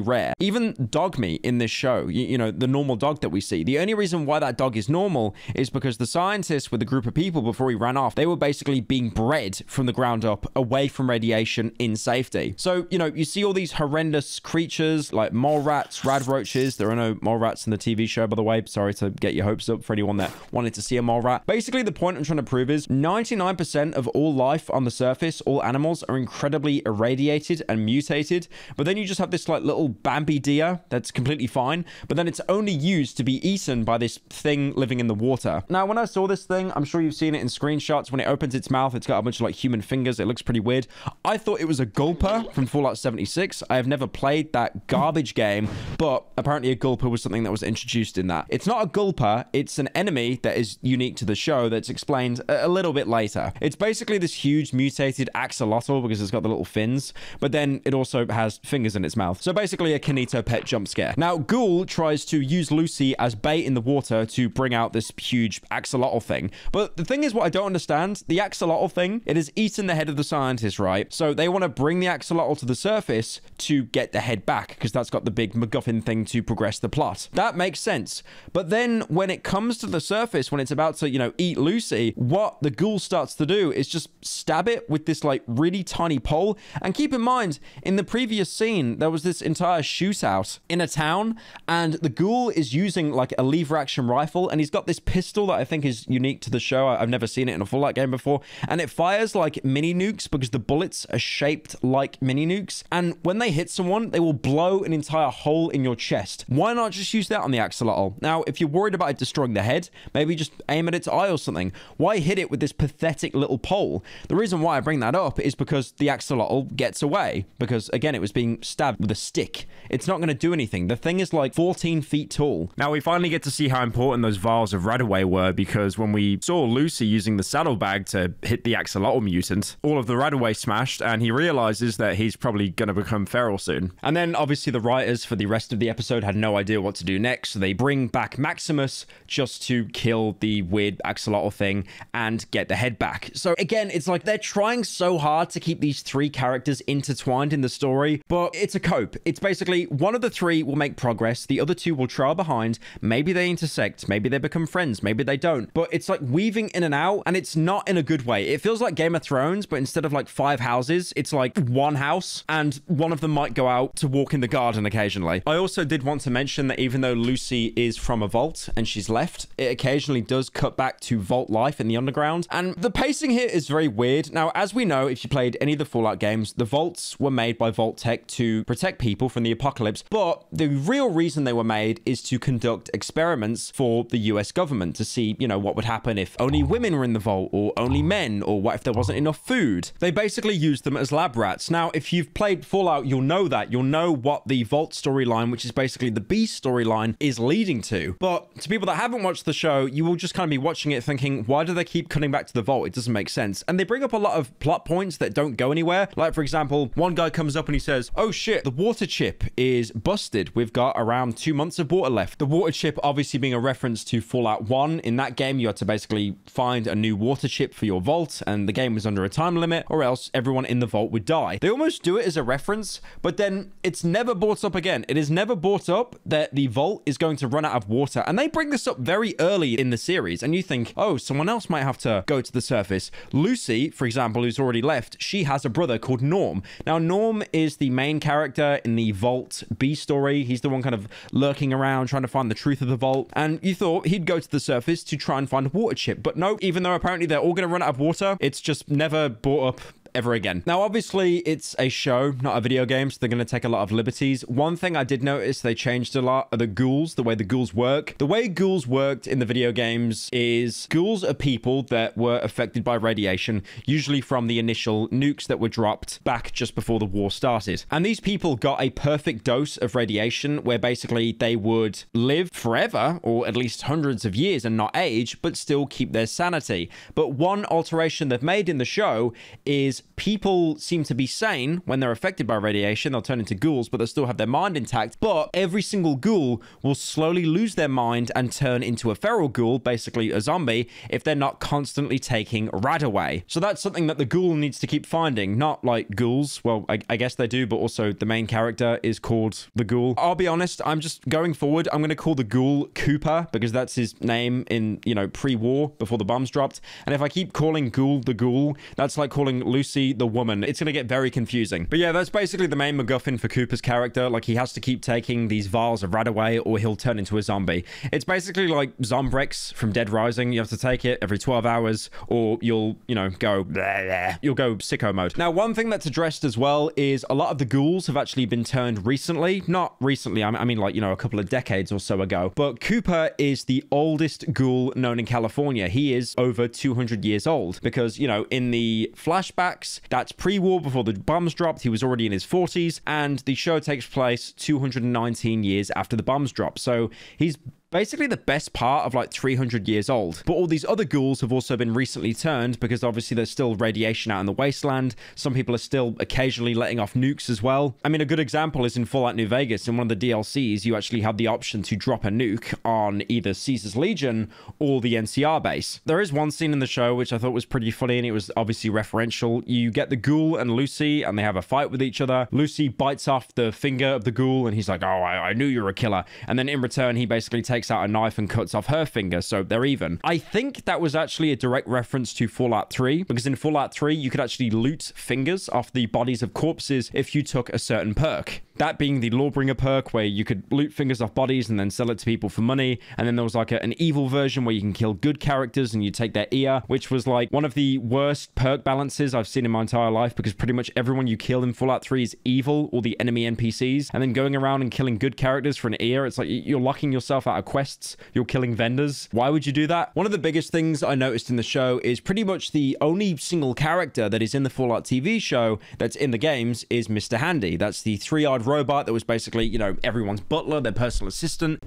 rare. Even dog meat in this show, you know, the normal dog that we see, the only reason why that dog is normal is because the scientists with a group of people before he ran off, they were basically being bred from the ground up away from radiation in safety. So, you know, you see all these horrendous creatures like mole rats, rad roaches. There are no mole rats in the TV show, by the way. Sorry to get your hopes up for anyone that wanted to see a mole rat. Basically, the point I'm trying to prove is 99% of all life on the surface, all animals, are incredibly irradiated and mutated. But then you just have this like little Bambi deer that's completely fine, but then it's only used to be eaten by this thing living in the water. Now, when I saw this thing, I'm sure you've seen it in screenshots. When it opens its mouth, it's got a bunch of like human fingers. It looks pretty weird. I thought it was a gulper from Fallout 76. I have never played that garbage game, but apparently a gulper was something that was introduced in that. It's not a gulper. It's an enemy that is unique to the show that's explained a little bit later. It's basically this huge mutated axolotl because it's got the little fins, but then it also has fingers in its mouth. So basically a Kinito pet jump scare. Now, Ghoul tries to use Lucy as bait in the water to bring out this huge axolotl thing. But the thing is, what I don't understand, the axolotl thing, it has eaten the head of the scientist, right? So they want to bring the axolotl to the surface to get the head back because that's got the big MacGuffin thing to progress the plot. That makes sense. But then when it comes to the surface, when it's about to, you know, eat Lucy, what the Ghoul starts to do is just stab it with this like really tiny pole. And keep in mind, in the previous scene, there was this entire shootout in a town, and the Ghoul is using like a lever action rifle, and he's got this pistol that I think is unique to the show. I've never seen it in a Fallout game before, and it fires like mini nukes because the bullets are shaped like mini nukes, and when they hit someone, they will blow an entire hole in your chest. Why not just use that on the axolotl? Now, if you're worried about it destroying the head, maybe just aim at its eye or something. Why hit it with this pathetic little pole? The reason why I bring that up is because the axolotl gets away, because again, it was being stabbed with a stick. It's not going to do anything. The thing is like 14 feet tall. Now, we finally get to see how important those vials of Radaway were, because when we saw Lucy using the saddlebag to hit the axolotl mutant, all of the Radaway smashed, and he realizes that he's probably going to become feral soon. And then obviously the writers for the rest of the episode had no idea what to do next, so they bring back Maximus just to kill the weird axolotl thing and get the head back. So again, it's like they're trying so hard to keep these three characters intertwined in the story, but it's a cope. It's basically one of the three will make progress, the other two will trail behind, maybe they intersect, maybe they become friends, maybe they don't, but it's like weaving in and out, and it's not in a good way. It feels like Game of Thrones, but instead of like 5 houses, it's like one house, and one of them might go out to walk in the garden occasionally. I also did want to mention that even though Lucy is from a vault and she's left, it occasionally does cut back to vault life in the underground, and the pacing here is very weird. Now, as we know, if you played any of the Fallout games, the vaults were made by Vault Tech to protect people from the apocalypse, but the real reason they were made is to conduct experiments for the US government to see, you know, what would happen if only women were in the vault, or only men, or what if there wasn't enough food. They basically used them as lab rats. Now, if you've played Fallout, you'll know that. You'll know what the vault storyline, which is basically the Beast storyline, is leading to. But to people that haven't watched the show, you will just kind of be watching it thinking, why do they keep cutting back to the vault? It doesn't make sense. And they bring up a lot of plot points that don't go anywhere. Like, for example, one guy comes up and he says, oh shit, the water chip is busted. We've got around 2 months of water left. The water chip obviously being a reference to Fallout 1. In that game, you had to basically find a new water chip for your vault, and the game was under a time limit, or else everyone in the vault would die. They almost do it as a reference, but then it's never brought up again. It is never brought up that the vault is going to run out of water, and they bring this up very early in the series, and you think, oh, someone else might have to go to the surface. Lucy, for example, who's already left, she has a brother called Norm. Now, Norm is the main character in the Vault B story. He's the one kind of lurking around trying to find the truth of the vault, and you thought he'd go to the surface to try and find a water chip, but no, even though apparently they're all going to run out of water, it's just never brought up ever again. Now, obviously, it's a show, not a video game, so they're going to take a lot of liberties. One thing I did notice they changed a lot are the ghouls, the way the ghouls work. The way ghouls worked in the video games is ghouls are people that were affected by radiation, usually from the initial nukes that were dropped back just before the war started. And these people got a perfect dose of radiation where basically they would live forever, or at least hundreds of years and not age, but still keep their sanity. But one alteration they've made in the show is and people seem to be sane when they're affected by radiation. They'll turn into ghouls, but they'll still have their mind intact. But every single ghoul will slowly lose their mind and turn into a feral ghoul, basically a zombie, if they're not constantly taking rad away. So that's something that the ghoul needs to keep finding. Not like ghouls. Well, I guess they do, but also the main character is called the ghoul. I'll be honest, I'm just going forward. I'm going to call the ghoul Cooper because that's his name in, you know, pre-war before the bombs dropped. And if I keep calling Ghoul the Ghoul, that's like calling Lucy the woman. It's going to get very confusing. But yeah, that's basically the main MacGuffin for Cooper's character. Like, he has to keep taking these vials of rad away or he'll turn into a zombie. It's basically like Zombrex from Dead Rising. You have to take it every 12 hours or you'll, you know, go blah, blah. You'll go sicko mode. Now, one thing that's addressed as well is a lot of the ghouls have actually been turned recently. Not recently, I mean like, you know, a couple of decades or so ago. But Cooper is the oldest ghoul known in California. He is over 200 years old because, you know, in the flashbacks, that's pre-war before the bombs dropped. He was already in his 40s and the show takes place 219 years after the bombs dropped. So he's basically the best part of like 300 years old. But all these other ghouls have also been recently turned because obviously there's still radiation out in the wasteland. Some people are still occasionally letting off nukes as well. I mean, a good example is in Fallout New Vegas. In one of the DLCs, you actually have the option to drop a nuke on either Caesar's Legion or the NCR base. There is one scene in the show which I thought was pretty funny, and it was obviously referential. You get the ghoul and Lucy and they have a fight with each other. Lucy bites off the finger of the ghoul and he's like, oh, I knew you were a killer. And then in return, he basically takes out a knife and cuts off her finger, so they're even. I think that was actually a direct reference to Fallout 3, because in Fallout 3, you could actually loot fingers off the bodies of corpses if you took a certain perk. That being the Lawbringer perk, where you could loot fingers off bodies and then sell it to people for money. And then there was like an evil version where you can kill good characters and you take their ear, which was like one of the worst perk balances I've seen in my entire life, because pretty much everyone you kill in Fallout 3 is evil, all the enemy NPCs. And then going around and killing good characters for an ear, it's like you're locking yourself out of quests. You're killing vendors. Why would you do that? One of the biggest things I noticed in the show is pretty much the only single character that is in the Fallout TV show that's in the games is Mr. Handy. That's the three-eyed robot that was basically, you know, everyone's butler, their personal assistant.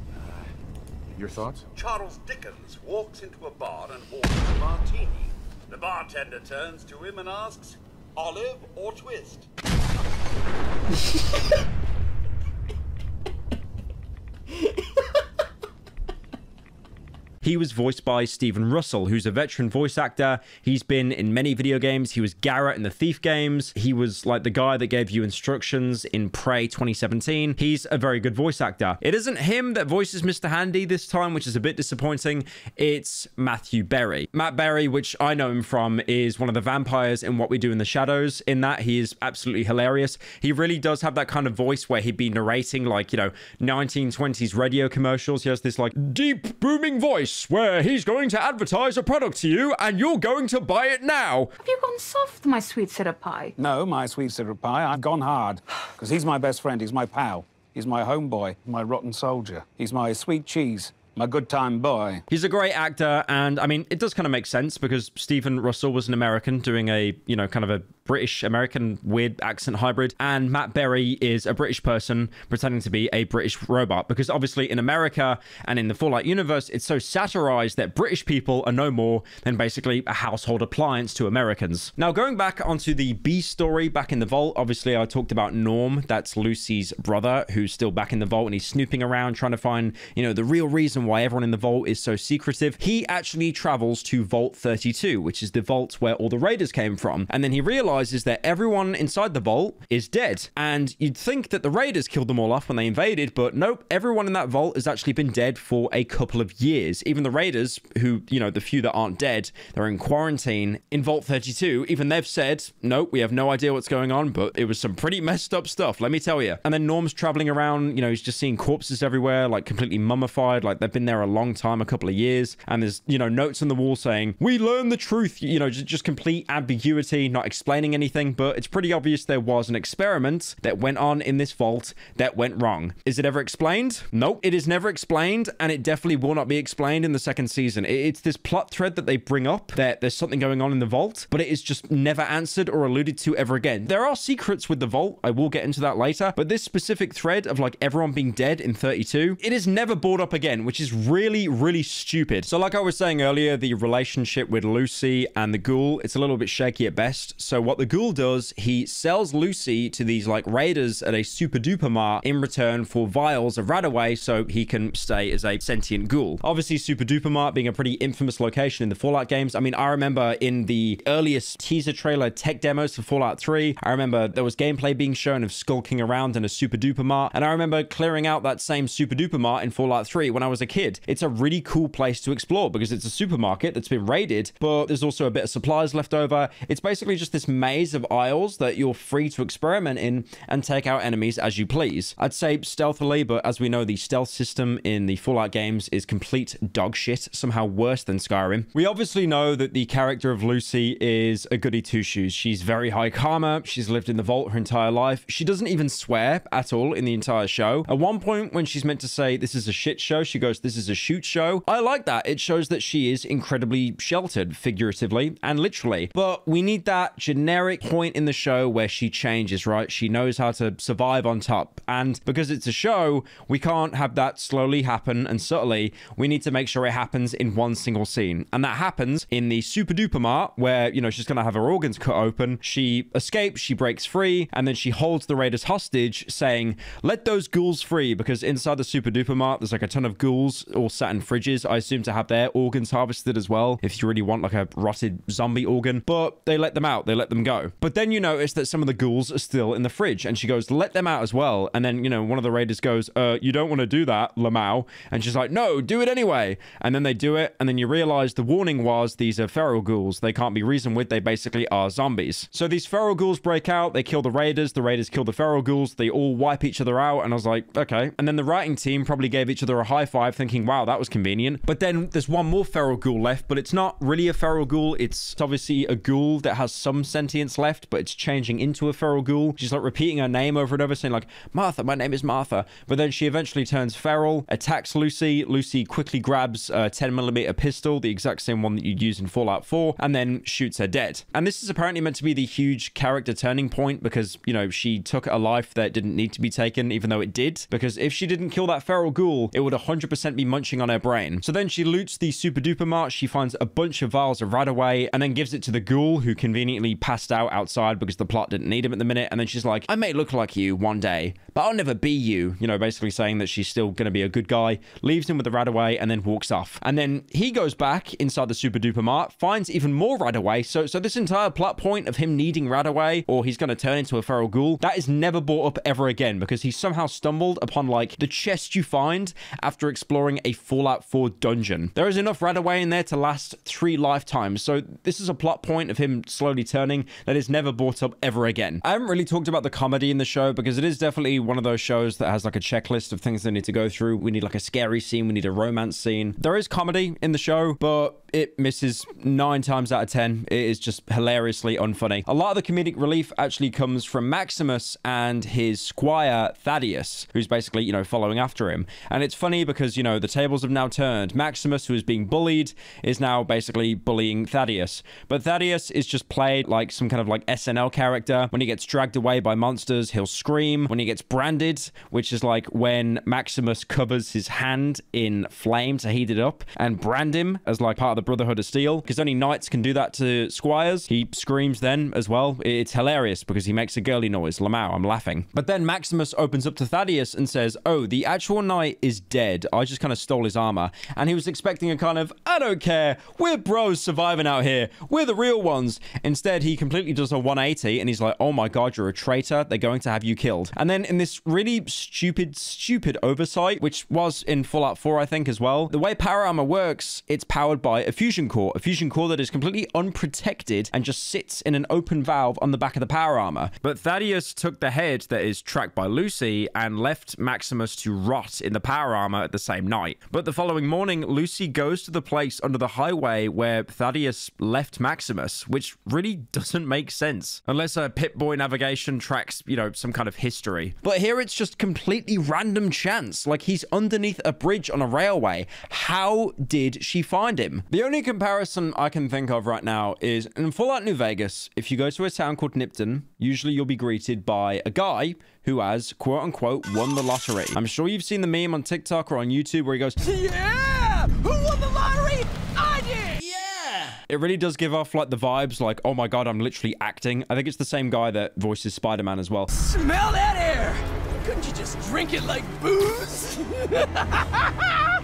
Your thoughts? Charles Dickens walks into a bar and orders a martini. The bartender turns to him and asks, olive or twist? He was voiced by Stephen Russell, who's a veteran voice actor. He's been in many video games. He was Garrett in the Thief games. He was like the guy that gave you instructions in Prey 2017. He's a very good voice actor. It isn't him that voices Mr. Handy this time, which is a bit disappointing. It's Matthew Berry. Matt Berry, which I know him from, is one of the vampires in What We Do in the Shadows. In that, he is absolutely hilarious. He really does have that kind of voice where he'd be narrating like, you know, 1920s radio commercials. He has this like deep booming voice where he's going to advertise a product to you and you're going to buy it now. Have you gone soft, my sweet syrup pie? No, my sweet syrup pie. I've gone hard. Because he's my best friend. He's my pal. He's my homeboy. My rotten soldier. He's my sweet cheese. My good time boy. He's a great actor, and I mean, it does kind of make sense because Stephen Russell was an American doing a, you know, kind of a British-American weird accent hybrid, and Matt Berry is a British person pretending to be a British robot, because obviously in America and in the Fallout universe, it's so satirized that British people are no more than basically a household appliance to Americans. Now, going back onto the B story back in the vault, obviously I talked about Norm, that's Lucy's brother, who's still back in the vault, and he's snooping around trying to find, you know, the real reason why everyone in the vault is so secretive. He actually travels to Vault 32, which is the vault where all the raiders came from, and then he realizes that everyone inside the vault is dead. And you'd think that the raiders killed them all off when they invaded, but nope, everyone in that vault has actually been dead for a couple of years. Even the raiders, who, you know, the few that aren't dead, they're in quarantine in Vault 32. Even they've said, nope, we have no idea what's going on, but it was some pretty messed up stuff, let me tell you. And then Norm's traveling around, you know, he's just seeing corpses everywhere, like completely mummified, like they've been there a long time, a couple of years. And there's, you know, notes on the wall saying, we learned the truth, you know, just complete ambiguity, not explaining anything, but it's pretty obvious there was an experiment that went on in this vault that went wrong. Is it ever explained? Nope, it is never explained, and it definitely will not be explained in the second season. It's this plot thread that they bring up that there's something going on in the vault, but it is just never answered or alluded to ever again. There are secrets with the vault, I will get into that later, but this specific thread of like everyone being dead in 32, it is never brought up again, which is really stupid. So like I was saying earlier, the relationship with Lucy and the ghoul, it's a little bit shaky at best. So what what the ghoul does, he sells Lucy to these like raiders at a super duper mart in return for vials of Radaway so he can stay as a sentient ghoul. Obviously, super duper mart being a pretty infamous location in the Fallout games. I mean, I remember in the earliest teaser trailer tech demos for Fallout 3, I remember there was gameplay being shown of skulking around in a super duper mart, and I remember clearing out that same super duper mart in Fallout 3 when I was a kid. It's a really cool place to explore because it's a supermarket that's been raided, but there's also a bit of supplies left over. It's basically just this maze of aisles that you're free to experiment in and take out enemies as you please. I'd say stealthily, but as we know, the stealth system in the Fallout games is complete dog shit, somehow worse than Skyrim. We obviously know that the character of Lucy is a goody two-shoes. She's very high karma. She's lived in the vault her entire life. She doesn't even swear at all in the entire show. At one point, when she's meant to say this is a shit show, she goes, this is a shoot show. I like that. It shows that she is incredibly sheltered, figuratively and literally. But we need that generic point in the show where she changes, right? She knows how to survive on top. And because it's a show, we can't have that slowly happen and subtly. We need to make sure it happens in one single scene. And that happens in the super duper mart where, you know, she's going to have her organs cut open. She escapes, she breaks free, and then she holds the raiders hostage saying, let those ghouls free, because inside the super duper mart, there's like a ton of ghouls all sat in fridges, I assume to have their organs harvested as well, if you really want like a rotted zombie organ. But they let them out, they let them go. But then you notice that some of the ghouls are still in the fridge, and she goes, let them out as well. And then, you know, one of the raiders goes, you don't want to do that, Lamau. And she's like, no, do it anyway. And then they do it, and then you realize the warning was these are feral ghouls. They can't be reasoned with. They basically are zombies. So these feral ghouls break out, they kill the raiders kill the feral ghouls, they all wipe each other out, and I was like, okay. And then the writing team probably gave each other a high five thinking, wow, that was convenient. But then there's one more feral ghoul left, but it's not really a feral ghoul. It's obviously a ghoul that has some sentience left, but it's changing into a feral ghoul. She's like repeating her name over and over, saying like, Martha, my name is Martha. But then she eventually turns feral, attacks Lucy. Lucy quickly grabs a 10mm pistol, the exact same one that you'd use in Fallout 4, and then shoots her dead. And this is apparently meant to be the huge character turning point because, you know, she took a life that didn't need to be taken, even though it did. Because if she didn't kill that feral ghoul, it would 100% be munching on her brain. So then she loots the super duper mart. She finds a bunch of vials of Radaway and then gives it to the ghoul who conveniently passed out outside because the plot didn't need him at the minute. And then she's like, I may look like you one day, but I'll never be you. You know, basically saying that she's still going to be a good guy, leaves him with the Radaway and then walks off. And then he goes back inside the super duper mart, finds even more Radaway. So this entire plot point of him needing Radaway or he's going to turn into a feral ghoul, that is never brought up ever again because he somehow stumbled upon like the chest you find after exploring a Fallout 4 dungeon. There is enough Radaway in there to last 3 lifetimes. So this is a plot point of him slowly turning that is never brought up ever again. I haven't really talked about the comedy in the show because it is definitely one of those shows that has like a checklist of things they need to go through. We need like a scary scene. We need a romance scene. There is comedy in the show, but it misses 9 times out of 10. It is just hilariously unfunny. A lot of the comedic relief actually comes from Maximus and his squire Thaddeus, who's basically, you know, following after him. And it's funny because, you know, the tables have now turned. Maximus, who is being bullied, is now basically bullying Thaddeus. But Thaddeus is just played like some kind of like SNL character. When he gets dragged away by monsters, he'll scream. When he gets branded, which is like when Maximus covers his hand in flame to heat it up and brand him as like part of the Brotherhood of Steel, because only knights can do that to squires. He screams then as well. It's hilarious because he makes a girly noise. Lamau, I'm laughing. But then Maximus opens up to Thaddeus and says, oh, the actual knight is dead. I just kind of stole his armor. And he was expecting a kind of, I don't care. We're bros surviving out here. We're the real ones. Instead, he completely does a 180 and he's like, oh my God, you're a traitor. They're going to have you killed. And then in this really stupid oversight, which was in Fallout 4, I think as well, the way power armor works, it's powered by a fusion core that is completely unprotected and just sits in an open valve on the back of the power armor. But Thaddeus took the head that is tracked by Lucy and left Maximus to rot in the power armor at the same night. But the following morning, Lucy goes to the place under the highway where Thaddeus left Maximus, which really doesn't make sense unless a Pip-Boy navigation tracks, you know, some kind of history. But here it's just completely random chance. Like he's underneath a bridge on a railway. How did she find him? The only comparison I can think of right now is in Fallout New Vegas, if you go to a town called Nipton, usually you'll be greeted by a guy who has, quote unquote, won the lottery. I'm sure you've seen the meme on TikTok or on YouTube where he goes, yeah! Who won the lottery? I did! Yeah! It really does give off like the vibes like, oh my God, I'm literally acting. I think it's the same guy that voices Spider-Man as well. Smell that air! Couldn't you just drink it like booze?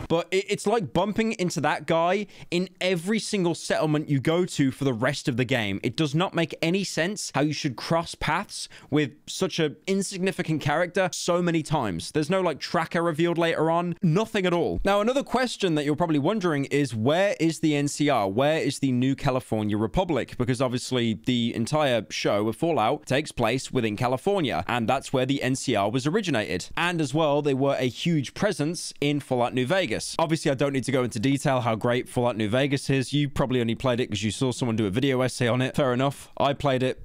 But it's like bumping into that guy in every single settlement you go to for the rest of the game. It does not make any sense how you should cross paths with such an insignificant character so many times. There's no like tracker revealed later on. Nothing at all. Now, another question that you're probably wondering is, where is the NCR? Where is the New California Republic? Because obviously the entire show of Fallout takes place within California, and that's where the NCR was originated. And as well, they were a huge presence in Fallout New Vegas. Obviously, I don't need to go into detail how great Fallout New Vegas is. You probably only played it because you saw someone do a video essay on it. Fair enough. I played it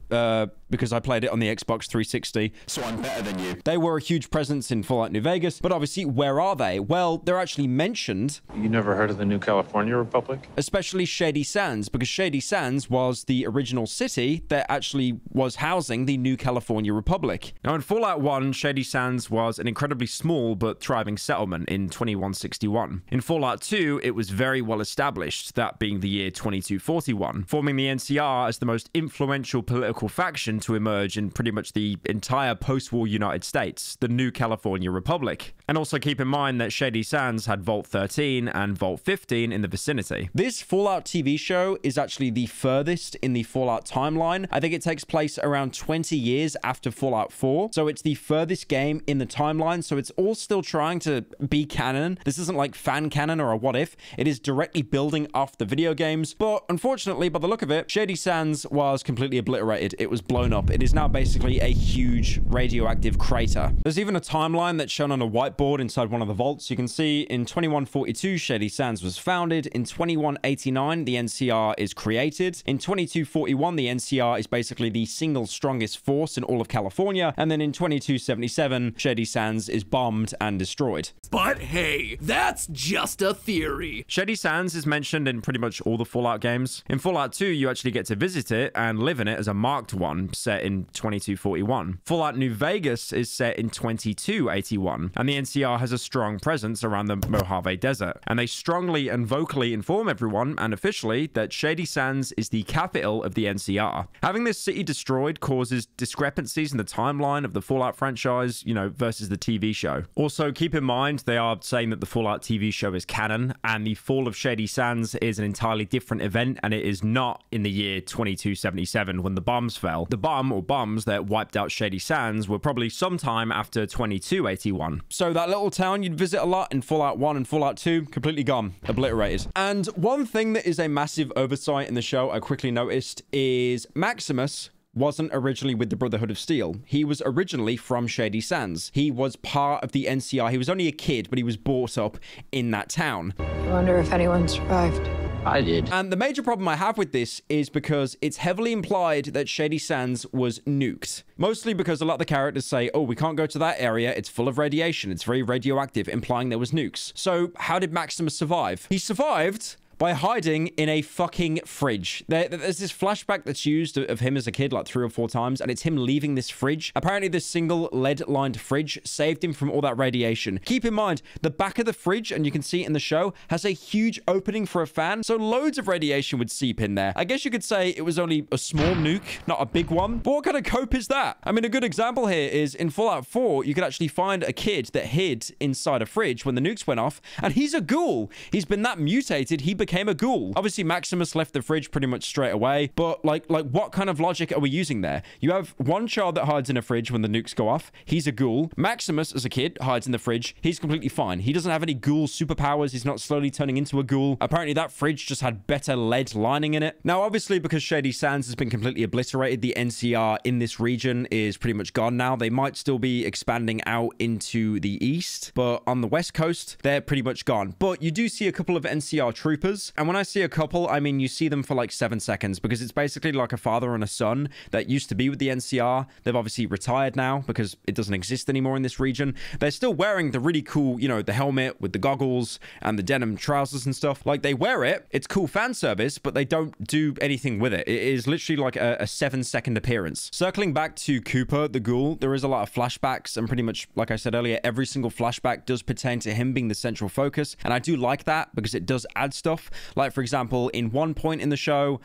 because I played it on the Xbox 360, so I'm better than you. They were a huge presence in Fallout New Vegas, but obviously, where are they? Well, they're actually mentioned. You never heard of the New California Republic? Especially Shady Sands, because Shady Sands was the original city that actually was housing the New California Republic. Now, in Fallout 1, Shady Sands was an incredibly small but thriving settlement in 2161. In Fallout 2, it was very well established, that being the year 2241, forming the NCR as the most influential political faction to emerge in pretty much the entire post-war United States, the New California Republic. And also keep in mind that Shady Sands had Vault 13 and Vault 15 in the vicinity. This Fallout TV show is actually the furthest in the Fallout timeline. I think it takes place around 20 years after Fallout 4, so it's the furthest game in the timeline, so it's all still trying to be canon. This isn't like fan canon or a what if. It is directly building off the video games, but unfortunately, by the look of it, Shady Sands was completely obliterated. It was blown up. It is now basically a huge radioactive crater. There's even a timeline that's shown on a whiteboard inside one of the vaults. You can see in 2142, Shady Sands was founded. In 2189, the NCR is created. In 2241, the NCR is basically the single strongest force in all of California. And then in 2277, Shady Sands is bombed and destroyed. But hey, that's just a theory. Shady Sands is mentioned in pretty much all the Fallout games. In Fallout 2, you actually get to visit it and live in it as a marked one set in 2241. Fallout New Vegas is set in 2281, and the NCR has a strong presence around the Mojave Desert, and they strongly and vocally inform everyone and officially that Shady Sands is the capital of the NCR. Having this city destroyed causes discrepancies in the timeline of the Fallout franchise, you know, versus the TV show. Also, keep in mind, they are saying that the Fallout TV show is canon, and the fall of Shady Sands is an entirely different event, and it is not in the year 2277 when the bombs fell. The bomb or bombs that wiped out Shady Sands were probably sometime after 2281. So that little town you'd visit a lot in Fallout 1 and Fallout 2, completely gone, obliterated. And one thing that is a massive oversight in the show I quickly noticed is Maximus wasn't originally with the Brotherhood of Steel. He was originally from Shady Sands. He was part of the NCR. He was only a kid, but he was brought up in that town. I wonder if anyone survived. I did. And the major problem I have with this is because it's heavily implied that Shady Sands was nuked. Mostly because a lot of the characters say, oh, we can't go to that area. It's full of radiation. It's very radioactive, implying there was nukes. So how did Maximus survive? He survived by hiding in a fucking fridge. There's this flashback that's used of him as a kid like 3 or 4 times, and it's him leaving this fridge. Apparently, this single lead-lined fridge saved him from all that radiation. Keep in mind, the back of the fridge, and you can see it in the show, has a huge opening for a fan, so loads of radiation would seep in there. I guess you could say it was only a small nuke, not a big one. But what kind of cope is that? I mean, a good example here is in Fallout 4, you could actually find a kid that hid inside a fridge when the nukes went off, and he's a ghoul. He's been that mutated, he became a ghoul. Obviously, Maximus left the fridge pretty much straight away, but like what kind of logic are we using there? You have one child that hides in a fridge when the nukes go off. He's a ghoul. Maximus, as a kid, hides in the fridge. He's completely fine. He doesn't have any ghoul superpowers. He's not slowly turning into a ghoul. Apparently, that fridge just had better lead lining in it. Now, obviously, because Shady Sands has been completely obliterated, the NCR in this region is pretty much gone now. They might still be expanding out into the east, but on the west coast, they're pretty much gone. But you do see a couple of NCR troopers, and when I see a couple, I mean, you see them for like 7 seconds because it's basically like a father and a son that used to be with the NCR. They've obviously retired now because it doesn't exist anymore in this region. They're still wearing the really cool, you know, the helmet with the goggles and the denim trousers and stuff. Like, they wear it. It's cool fan service, but they don't do anything with it. It is literally like a 7-second appearance. Circling back to Cooper, the ghoul, there is a lot of flashbacks, and pretty much, like I said earlier, every single flashback does pertain to him being the central focus. And I do like that because it does add stuff. stuff. Like, for example, in one point in the show,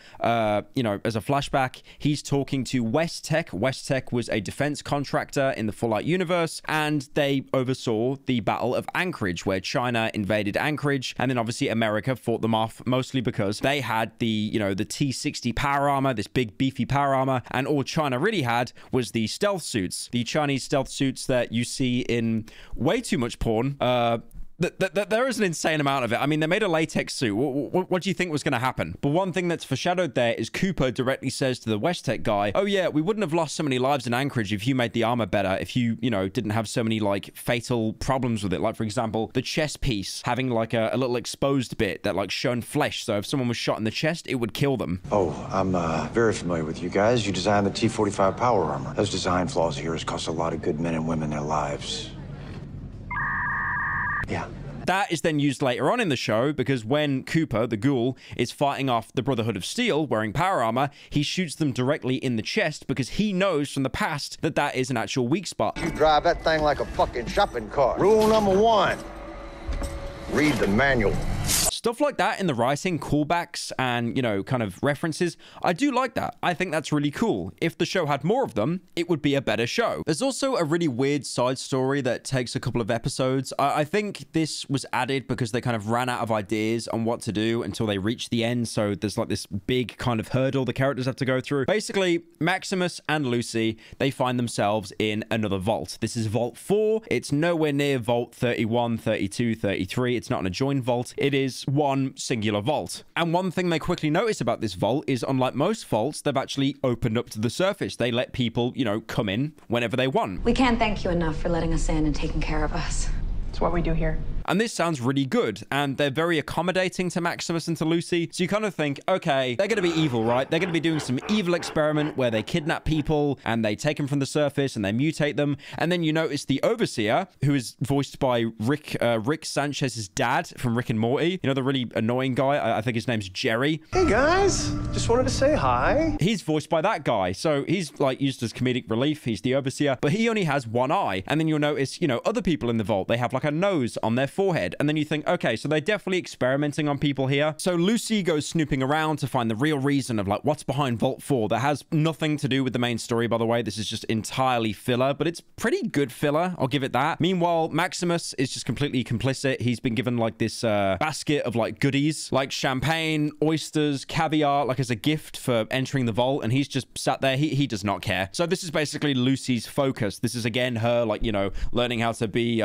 you know, as a flashback, he's talking to West Tech. West Tech was a defense contractor in the Fallout universe, and they oversaw the Battle of Anchorage, where China invaded Anchorage, and then obviously America fought them off, mostly because they had the, you know, the T-60 power armor, this big beefy power armor, and all China really had was the stealth suits, the Chinese stealth suits that you see in way too much porn. There is an insane amount of it. I mean, they made a latex suit. What do you think was going to happen? But one thing that's foreshadowed there is Cooper directly says to the West Tech guy, oh yeah, we wouldn't have lost so many lives in Anchorage if you made the armor better, if you know, didn't have so many, like, fatal problems with it. Like, for example, the chest piece having, like, a little exposed bit that, like, shown flesh. So if someone was shot in the chest, it would kill them. Oh, I'm very familiar with you guys. You designed the T-45 power armor. Those design flaws of yours cost a lot of good men and women their lives. Yeah. That is then used later on in the show, because when Cooper, the ghoul, is fighting off the Brotherhood of Steel wearing power armor, he shoots them directly in the chest because he knows from the past that that is an actual weak spot. You drive that thing like a fucking shopping cart. Rule number 1, read the manual. Stuff like that in the writing, callbacks and, you know, kind of references, I do like that. I think that's really cool. If the show had more of them, it would be a better show. There's also a really weird side story that takes a couple of episodes. I think this was added because they kind of ran out of ideas on what to do until they reached the end. So there's like this big kind of hurdle the characters have to go through. Basically, Maximus and Lucy, they find themselves in another vault. This is Vault 4. It's nowhere near Vault 31, 32, 33. It's not an adjoined vault. It is one singular vault. And one thing they quickly notice about this vault is, unlike most vaults, they've actually opened up to the surface. They let people, you know, come in whenever they want. We can't thank you enough for letting us in and taking care of us. It's what we do here. And this sounds really good, and they're very accommodating to Maximus and to Lucy. So you kind of think, okay, they're going to be evil, right? They're going to be doing some evil experiment where they kidnap people and they take them from the surface and they mutate them. And then you notice the Overseer, who is voiced by Rick Sanchez's dad from Rick and Morty. You know, the really annoying guy. I think his name's Jerry. Hey guys, just wanted to say hi. He's voiced by that guy. So he's like used as comedic relief. He's the Overseer, but he only has one eye. And then you'll notice, you know, other people in the vault, they have like a nose on their forehead, and then you think, okay, so they're definitely experimenting on people here. So Lucy goes snooping around to find the real reason of like what's behind Vault 4. That has nothing to do with the main story, by the way. This is just entirely filler, but it's pretty good filler, I'll give it that. Meanwhile, Maximus is just completely complicit. He's been given like this basket of like goodies, like champagne, oysters, caviar, like as a gift for entering the vault, and he's just sat there. He does not care. So this is basically Lucy's focus. This is again her, like, you know, learning how to be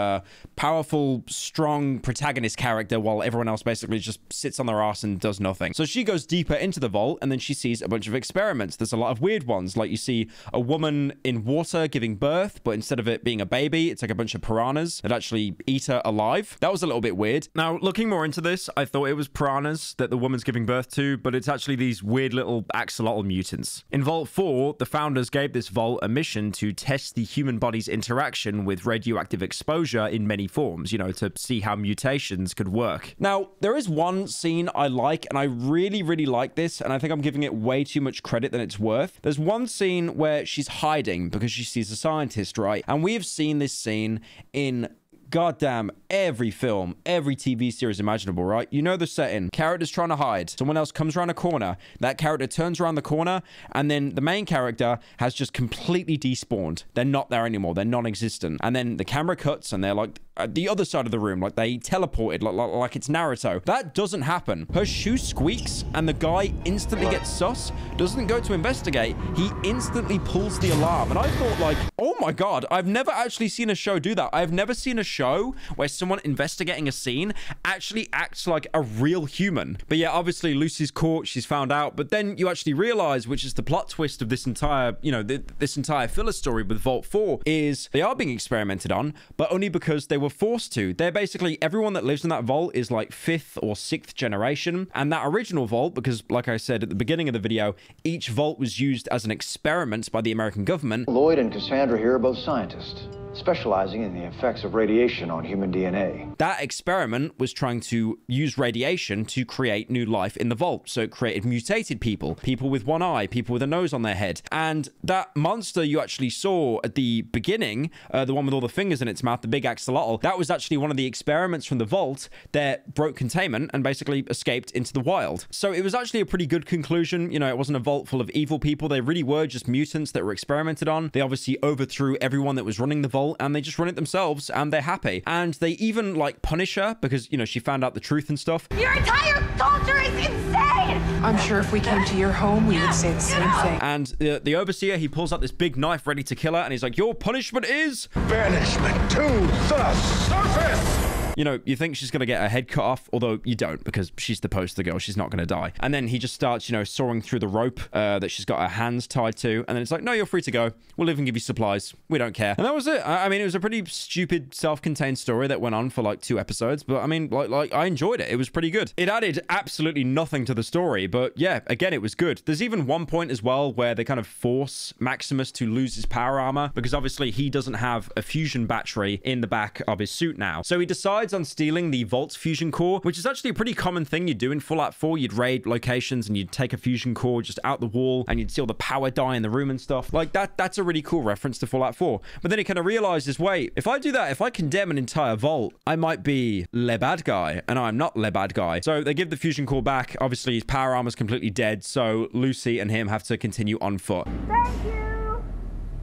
powerful, strong protagonist character, while everyone else basically just sits on their ass and does nothing. So she goes deeper into the vault, and then she sees a bunch of experiments. There's a lot of weird ones, like you see a woman in water giving birth, but instead of it being a baby, it's like a bunch of piranhas that actually eat her alive. That was a little bit weird. Now, looking more into this, I thought it was piranhas that the woman's giving birth to, but it's actually these weird little axolotl mutants. In Vault 4, the founders gave this vault a mission to test the human body's interaction with radioactive exposure in many forms, you know, to see how mutations could work. Now, there is one scene I like, and I really, really like this, and I think I'm giving it way too much credit than it's worth. There's one scene where she's hiding because she sees a scientist, right? And we have seen this scene in goddamn every film, every TV series imaginable, right? You know the setting. Character's trying to hide. Someone else comes around a corner. That character turns around the corner, and then the main character has just completely despawned. They're not there anymore. They're non-existent. And then the camera cuts, and they're like at the other side of the room, like they teleported, like it's Naruto. That doesn't happen. Her shoe squeaks, and the guy instantly gets sus, doesn't go to investigate. He instantly pulls the alarm. And I thought, like, oh my God, I've never actually seen a show do that. I've never seen a show where someone investigating a scene actually acts like a real human. But yeah, obviously Lucy's caught, she's found out, but then you actually realize, which is the plot twist of this entire, you know, this entire filler story with Vault 4, is they are being experimented on, but only because they were forced to. They're basically, everyone that lives in that vault is like 5th or 6th generation, and that original vault, because like I said at the beginning of the video, each vault was used as an experiment by the American government. Lloyd and Cassandra here are both scientists. specializing in the effects of radiation on human DNA. That experiment was trying to use radiation to create new life in the vault. So it created mutated people, people with one eye, people with a nose on their head. And that monster you actually saw at the beginning, the one with all the fingers in its mouth, the big axolotl, that was actually one of the experiments from the vault that broke containment and basically escaped into the wild. So it was actually a pretty good conclusion. You know, it wasn't a vault full of evil people. They really were just mutants that were experimented on. They obviously overthrew everyone that was running the vault, and they just run it themselves, and they're happy. And they even like punish her because, you know, she found out the truth and stuff. Your entire culture is insane! I'm sure if we came to your home, we would say the same thing. And the overseer, he pulls out this big knife ready to kill her, and he's like, your punishment is banishment to the surface! You know, you think she's going to get her head cut off, although you don't, because she's the poster girl. She's not going to die. And then he just starts, you know, sawing through the rope that she's got her hands tied to. And then it's like, no, you're free to go. We'll even give you supplies. We don't care. And that was it. I mean, it was a pretty stupid, self-contained story that went on for like 2 episodes. But I mean, like I enjoyed it. It was pretty good. It added absolutely nothing to the story. But yeah, again, it was good. There's even one point as well where they kind of force Maximus to lose his power armor, because obviously he doesn't have a fusion battery in the back of his suit now. So he decides on stealing the Vault's fusion core, which is actually a pretty common thing you'd do in Fallout 4. You'd raid locations and you'd take a fusion core just out the wall and you'd steal the power die in the room and stuff. Like that's a really cool reference to Fallout 4. But then he kind of realizes, wait, if I do that, if I condemn an entire vault, I might be le bad guy, and I'm not le bad guy. So they give the fusion core back. Obviously his power armor's completely dead, so Lucy and him have to continue on foot. Thank you!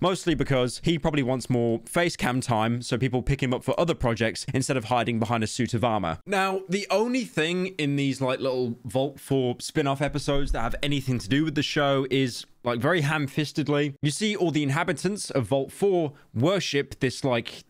Mostly because he probably wants more face cam time, so people pick him up for other projects instead of hiding behind a suit of armor. Now, the only thing in these like little Vault 4 spin-off episodes that have anything to do with the show is, like, very ham-fistedly, you see all the inhabitants of Vault 4 worship this, like,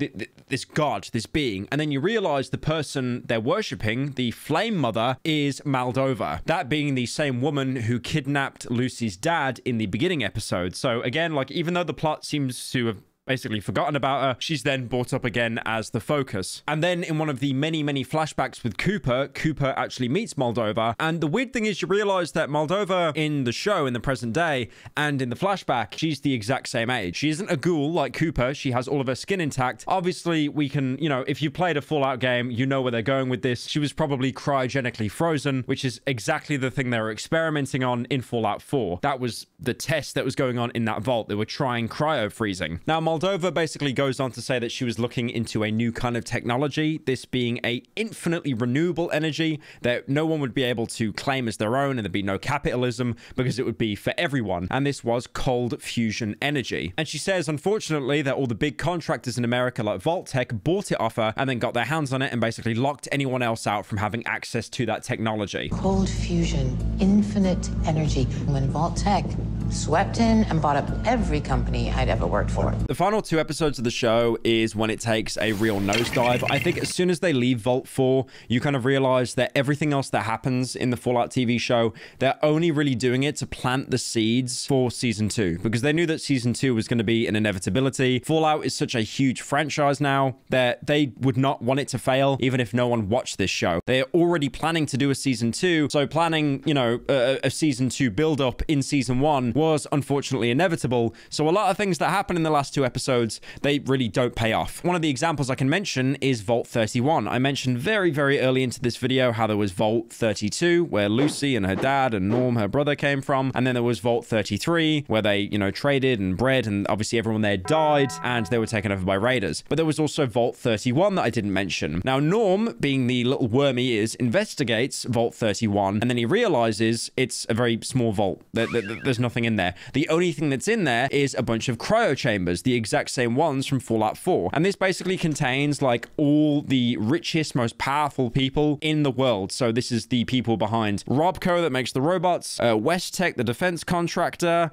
this god, this being, and then you realize the person they're worshipping, the Flame Mother, is Moldova. That being the same woman who kidnapped Lucy's dad in the beginning episode. So, again, like, even though the plot seems to have basically forgotten about her, she's then brought up again as the focus. And then in one of the many flashbacks with Cooper actually meets Moldova. And the weird thing is you realize that Moldova in the show, in the present day, and in the flashback, she's the exact same age. She isn't a ghoul like Cooper. She has all of her skin intact. Obviously, we can, you know, if you played a Fallout game, you know where they're going with this. She was probably cryogenically frozen, which is exactly the thing they were experimenting on in Fallout 4. That was the test that was going on in that vault. They were trying cryo freezing. Now, Moldova basically goes on to say that she was looking into a new kind of technology, this being a infinitely renewable energy that no one would be able to claim as their own, and there'd be no capitalism because it would be for everyone. And this was cold fusion energy. And she says, unfortunately, that all the big contractors in America like Vault-Tec bought it off her and then got their hands on it and basically locked anyone else out from having access to that technology. Cold fusion, infinite energy. When Vault-Tec swept in and bought up every company I'd ever worked for. The final 2 episodes of the show is when it takes a real nosedive. I think as soon as they leave Vault 4, you kind of realize that everything else that happens in the Fallout TV show, they're only really doing it to plant the seeds for Season 2, because they knew that Season 2 was going to be an inevitability. Fallout is such a huge franchise now that they would not want it to fail, even if no one watched this show. They're already planning to do a Season 2, so planning, you know, a Season 2 build-up in Season 1 was unfortunately inevitable. So a lot of things that happen in the last 2 episodes, they really don't pay off. One of the examples I can mention is Vault 31. I mentioned very early into this video how there was Vault 32, where Lucy and her dad and Norm, her brother, came from. And then there was Vault 33, where they, you know, traded and bred, and obviously everyone there died and they were taken over by raiders. But there was also Vault 31 that I didn't mention. Now, Norm, being the little worm he is, investigates Vault 31, and then he realizes it's a very small vault. There's nothing in there. The only thing that's in there is a bunch of cryo chambers, the exact same ones from Fallout 4. And this basically contains like all the richest, most powerful people in the world. So this is the people behind Robco that makes the robots, West-Tech, the defense contractor,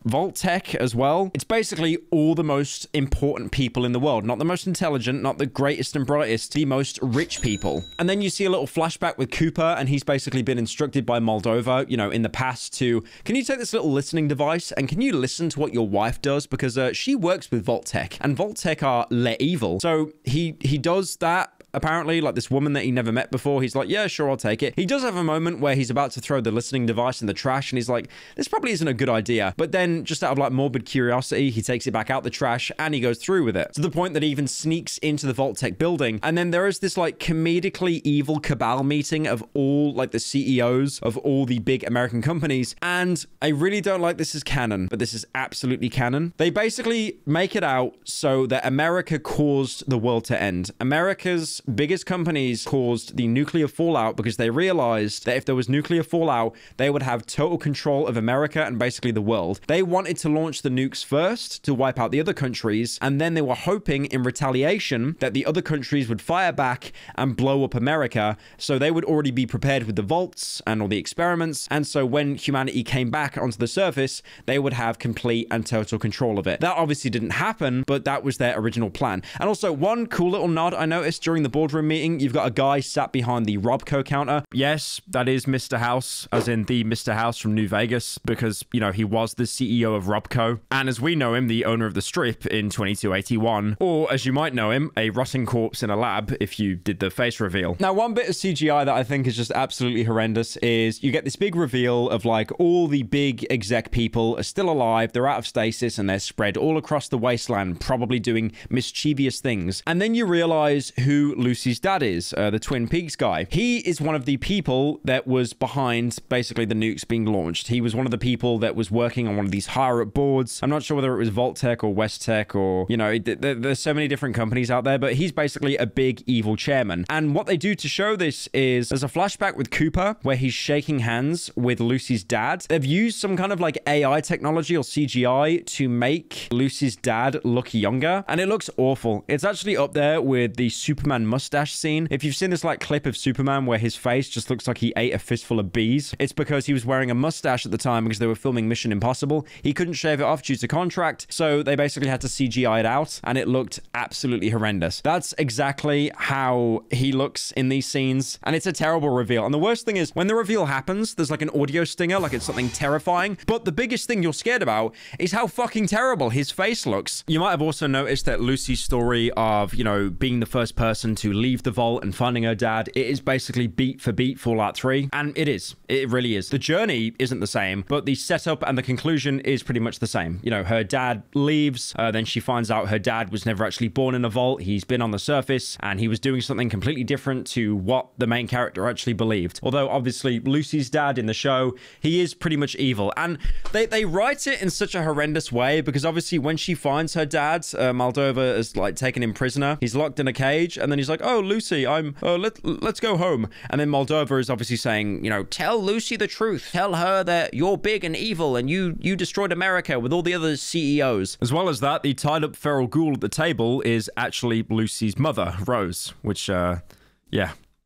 Vault-Tec as well. It's basically all the most important people in the world. Not the most intelligent, not the greatest and brightest, the most rich people. And then you see a little flashback with Cooper, and he's basically been instructed by Moldova, you know, in the past to, can you take this little listening device and can you listen to what your wife does? Because she works with Vault-Tec, and Vault-Tec are le evil. So he does that. apparently, like this woman that he never met before. He's like, yeah, sure, I'll take it. He does have a moment where he's about to throw the listening device in the trash, and he's like, this probably isn't a good idea. But then, just out of like morbid curiosity, he takes it back out the trash and he goes through with it, to the point that he even sneaks into the Vault-Tec building. And then there is this like comedically evil cabal meeting of all like the CEOs of all the big American companies. And I really don't like this as canon, but this is absolutely canon. They basically make it out so that America caused the world to end. America's biggest companies caused the nuclear fallout because they realized that if there was nuclear fallout, they would have total control of America and basically the world. They wanted to launch the nukes first to wipe out the other countries, and then they were hoping in retaliation that the other countries would fire back and blow up America, so they would already be prepared with the vaults and all the experiments, and so when humanity came back onto the surface, they would have complete and total control of it. That obviously didn't happen, but that was their original plan. And also, one cool little nod I noticed during the boardroom meeting, you've got a guy sat behind the Robco counter. Yes, that is Mr. House, as in the Mr. House from New Vegas, because, you know, he was the CEO of Robco, and as we know him, the owner of the strip in 2281, or as you might know him, a rotting corpse in a lab if you did the face reveal. Now, one bit of CGI that I think is just absolutely horrendous is you get this big reveal of like all the big exec people are still alive, they're out of stasis, and they're spread all across the wasteland, probably doing mischievous things. And then you realize who Lucy's dad is, the Twin Peaks guy. He is one of the people that was behind basically the nukes being launched. He was one of the people that was working on one of these higher up boards. I'm not sure whether it was Vault-Tec or West-Tec or, you know, there's so many different companies out there, but he's basically a big evil chairman. And what they do to show this is there's a flashback with Cooper where he's shaking hands with Lucy's dad. They've used some kind of like AI technology or CGI to make Lucy's dad look younger, and it looks awful. It's actually up there with the Superman mustache scene. If you've seen this like clip of Superman where his face just looks like he ate a fistful of bees, it's because he was wearing a mustache at the time because they were filming Mission Impossible. He couldn't shave it off due to contract, so they basically had to CGI it out, and it looked absolutely horrendous. That's exactly how he looks in these scenes, and it's a terrible reveal. And the worst thing is, when the reveal happens, there's like an audio stinger, like it's something terrifying, but the biggest thing you're scared about is how fucking terrible his face looks. You might have also noticed that Lucy's story of, you know, being the first person to leave the vault and finding her dad, it is basically beat for beat Fallout 3, and it is. It really is. The journey isn't the same, but the setup and the conclusion is pretty much the same. You know, her dad leaves, then she finds out her dad was never actually born in a vault. He's been on the surface, and he was doing something completely different to what the main character actually believed. Although, obviously, Lucy's dad in the show, he is pretty much evil. And they write it in such a horrendous way, because obviously when she finds her dad, Moldova is like taken him prisoner. He's locked in a cage, and then he's like, oh, Lucy, let's go home. And then Moldova is obviously saying, you know, tell Lucy the truth. Tell her that you're big and evil, and you destroyed America with all the other CEOs. As well as that, the tied up feral ghoul at the table is actually Lucy's mother, Rose, which, yeah.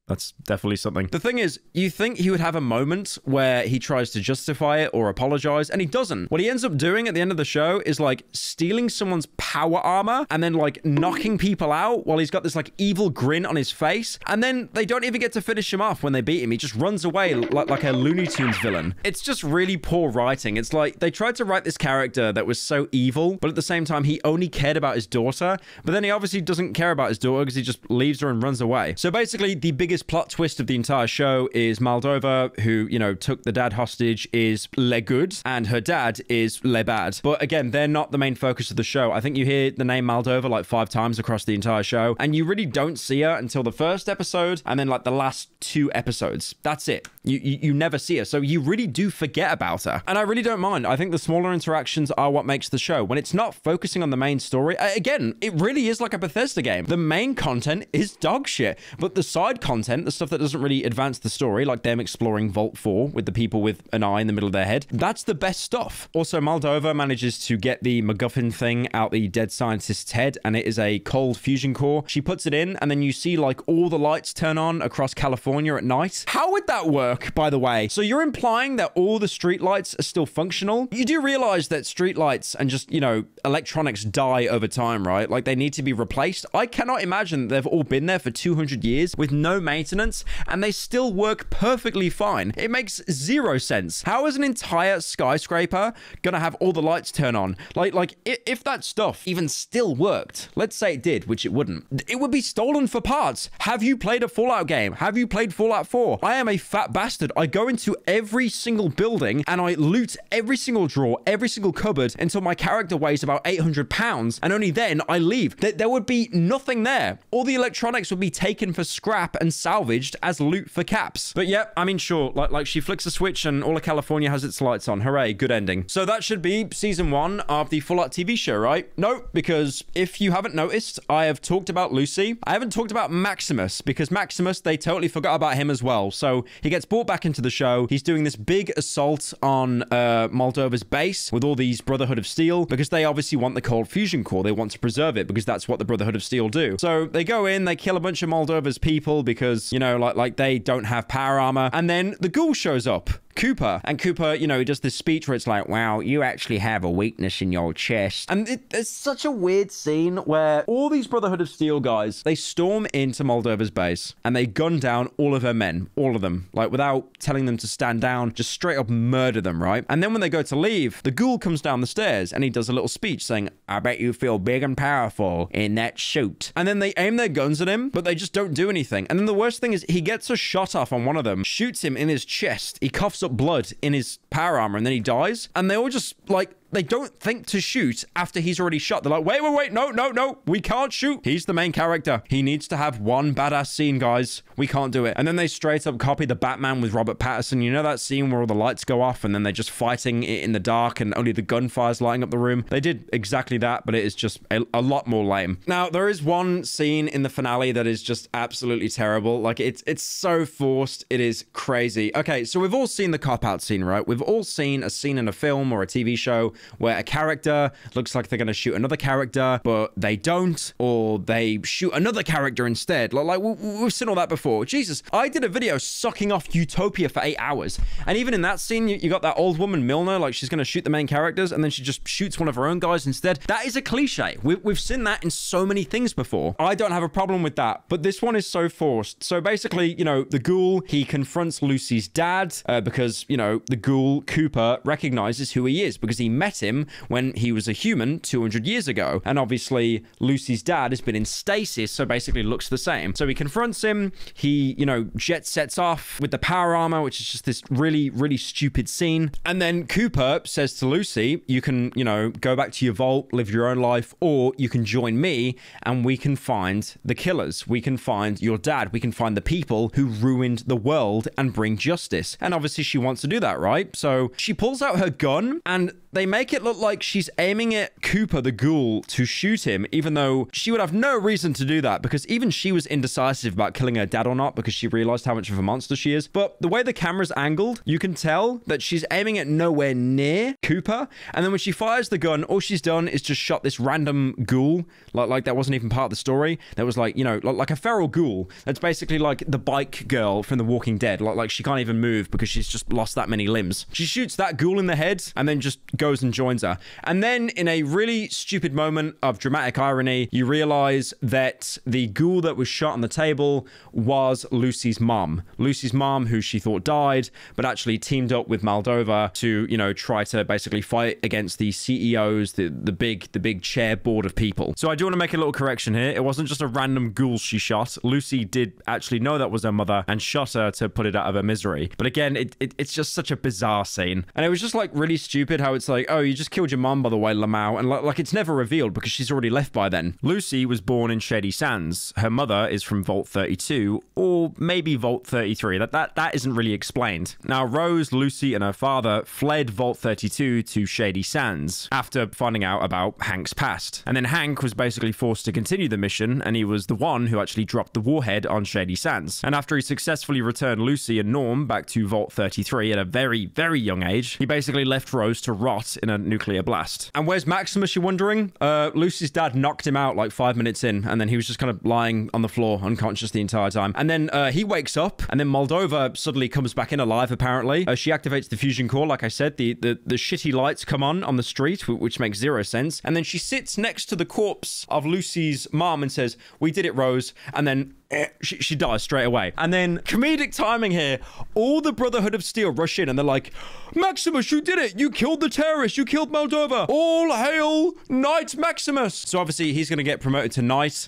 That's definitely something. The thing is, you think he would have a moment where he tries to justify it or apologize, and he doesn't. What he ends up doing at the end of the show is like stealing someone's power armor and then like knocking people out while he's got this like evil grin on his face. And then they don't even get to finish him off when they beat him. He just runs away like a Looney Tunes villain. It's just really poor writing. It's like they tried to write this character that was so evil, but at the same time, he only cared about his daughter. But then he obviously doesn't care about his daughter because he just leaves her and runs away. So basically, the biggest plot twist of the entire show is Moldova, who, you know, took the dad hostage, is le good, and her dad is le bad. But again, they're not the main focus of the show. I think you hear the name Moldova like 5 times across the entire show, and you really don't see her until the first episode and then like the last 2 episodes. That's it. You never see her, so you really do forget about her. And I really don't mind. I think the smaller interactions are what makes the show. When it's not focusing on the main story, again, it really is like a Bethesda game. The main content is dog shit, but the side content, the stuff that doesn't really advance the story, like them exploring Vault 4 with the people with an eye in the middle of their head, that's the best stuff. Also, Moldova manages to get the MacGuffin thing out the dead scientist's head, and it is a cold fusion core. She puts it in, and then you see like all the lights turn on across California at night. How would that work, by the way? So you're implying that all the street lights are still functional? You do realize that street lights and just, you know, electronics die over time, right? Like they need to be replaced. I cannot imagine that they've all been there for 200 years with no maintenance maintenance, and they still work perfectly fine. It makes zero sense. How is an entire skyscraper gonna have all the lights turn on? Like if that stuff even still worked, let's say it did, which it wouldn't, it would be stolen for parts. Have you played a Fallout game? Have you played Fallout 4? I am a fat bastard. I go into every single building and I loot every single drawer, every single cupboard until my character weighs about 800 pounds, and only then I leave. There would be nothing there. All the electronics would be taken for scrap and salvaged as loot for caps. But yeah, I mean, sure, like she flicks a switch and all of California has its lights on. Hooray, good ending. So that should be season 1 of the Fallout TV show, right? No, because if you haven't noticed, I have talked about Lucy. I haven't talked about Maximus, because Maximus, they totally forgot about him as well. So he gets brought back into the show. He's doing this big assault on Moldova's base with all these Brotherhood of Steel, because they obviously want the cold fusion core. They want to preserve it because that's what the Brotherhood of Steel do. So they go in, they kill a bunch of Moldova's people because, you know, like they don't have power armor. And then the ghoul shows up. Cooper. And Cooper, you know, he does this speech where it's like, wow, you actually have a weakness in your chest. And it's such a weird scene where all these Brotherhood of Steel guys, they storm into Moldova's base and they gun down all of her men, all of them, like without telling them to stand down, just straight up murder them, right? And then when they go to leave, the ghoul comes down the stairs and he does a little speech saying, I bet you feel big and powerful in that suit. And then they aim their guns at him, but they just don't do anything. And then the worst thing is he gets a shot off on one of them, shoots him in his chest. He coughs up blood in his power armor and then he dies. And they all just like, they don't think to shoot after he's already shot. They're like, wait, no, we can't shoot. He's the main character. He needs to have one badass scene, guys. We can't do it. And then they straight up copy the Batman with Robert Pattinson. You know that scene where all the lights go off and then they're just fighting in the dark and only the gunfire's lighting up the room? They did exactly that, but it is just a lot more lame. Now, there is one scene in the finale that is just absolutely terrible. Like, it's so forced. It is crazy. Okay, so we've all seen the cop-out scene, right? We've all seen a scene in a film or a TV show where a character looks like they're going to shoot another character, but they don't, or they shoot another character instead. Like we've seen all that before. Jesus, I did a video sucking off Utopia for 8 hours. And even in that scene, you got that old woman, Milner, like she's going to shoot the main characters, and then she just shoots one of her own guys instead. That is a cliche. We've seen that in so many things before. I don't have a problem with that, but this one is so forced. So basically, you know, the ghoul, he confronts Lucy's dad because, you know, the ghoul, Cooper, recognizes who he is because he met him when he was a human 200 years ago. And obviously, Lucy's dad has been in stasis, so basically looks the same. So he confronts him. He, you know, jet sets off with the power armor, which is just this really, really stupid scene. And then Cooper says to Lucy, you can, you know, go back to your vault, live your own life, or you can join me and we can find the killers. We can find your dad. We can find the people who ruined the world and bring justice. And obviously she wants to do that, right? So she pulls out her gun and they make it look like she's aiming at Cooper, the ghoul, to shoot him, even though she would have no reason to do that because even she was indecisive about killing her dad or not because she realized how much of a monster she is. But the way the camera's angled, you can tell that she's aiming at nowhere near Cooper. And then when she fires the gun, all she's done is just shot this random ghoul. Like that wasn't even part of the story. That was like, you know, like a feral ghoul. That's basically like the bike girl from The Walking Dead. Like she can't even move because she's just lost that many limbs. She shoots that ghoul in the head and then just goes and joins her. And then in a really stupid moment of dramatic irony, you realize that the ghoul that was shot on the table was Lucy's mom. Lucy's mom, who she thought died, but actually teamed up with Moldova to, you know, try to basically fight against the CEOs, the big chair board of people. So I do want to make a little correction here. It wasn't just a random ghoul she shot. Lucy did actually know that was her mother and shot her to put it out of her misery. But again, it's just such a bizarre scene. And it was just like really stupid how it's like, oh, you just killed your mom, by the way, Lamau. And like it's never revealed because she's already left by then. Lucy was born in Shady Sands. Her mother is from Vault 32 or maybe Vault 33. That isn't really explained. Now, Rose, Lucy, and her father fled Vault 32 to Shady Sands after finding out about Hank's past. And then Hank was basically forced to continue the mission, and he was the one who actually dropped the warhead on Shady Sands. And after he successfully returned Lucy and Norm back to Vault 33 at a very, very young age, he basically left Rose to rot in a nuclear blast. And where's Maximus, you're wondering? Lucy's dad knocked him out like 5 minutes in, and then he was just kind of lying on the floor unconscious the entire time. And then he wakes up, and then Moldova suddenly comes back in alive, apparently. She activates the fusion core, like I said. The shitty lights come on the street, which makes zero sense. And then she sits next to the corpse of Lucy's mom and says, "We did it, Rose." And then she dies straight away. And then comedic timing here, all the Brotherhood of Steel rush in and they're like, Maximus, you did it. You killed the terrorist. You killed Moldova. All hail Knight Maximus. So obviously he's going to get promoted to Knight.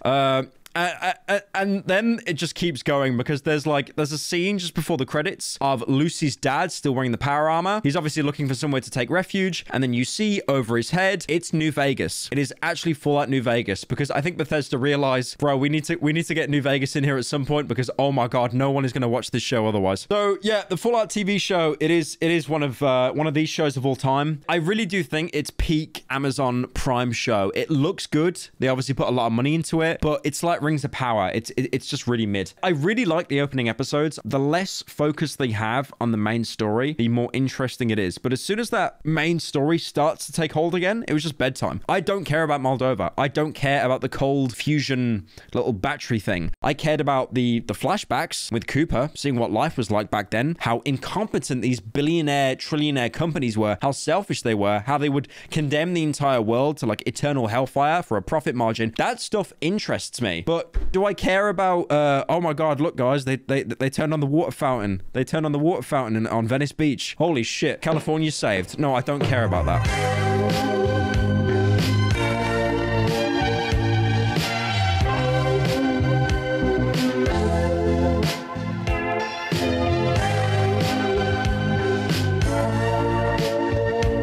And then it just keeps going because there's a scene just before the credits of Lucy's dad still wearing the power armor. He's obviously looking for somewhere to take refuge, and then you see over his head, it's New Vegas. It is actually Fallout New Vegas because I think Bethesda realized, bro, we need to get New Vegas in here at some point because oh my god, no one is going to watch this show otherwise. So yeah, the Fallout TV show, it is one of these shows of all time. I really do think it's peak Amazon Prime show. It looks good. They obviously put a lot of money into it, but it's like Rings of Power. It's just really mid. I really like the opening episodes. The less focus they have on the main story, the more interesting it is. But as soon as that main story starts to take hold again, it was just bedtime. I don't care about Moldova. I don't care about the cold fusion little battery thing. I cared about the flashbacks with Cooper, seeing what life was like back then, how incompetent these billionaire, trillionaire companies were, how selfish they were, how they would condemn the entire world to like eternal hellfire for a profit margin. That stuff interests me. But do I care about, oh my god, look guys, they turned on the water fountain. They turned on the water fountain on Venice Beach. Holy shit, California's saved. No, I don't care about that.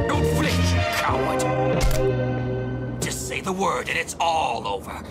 Don't flinch, you coward! Just say the word and it's all over.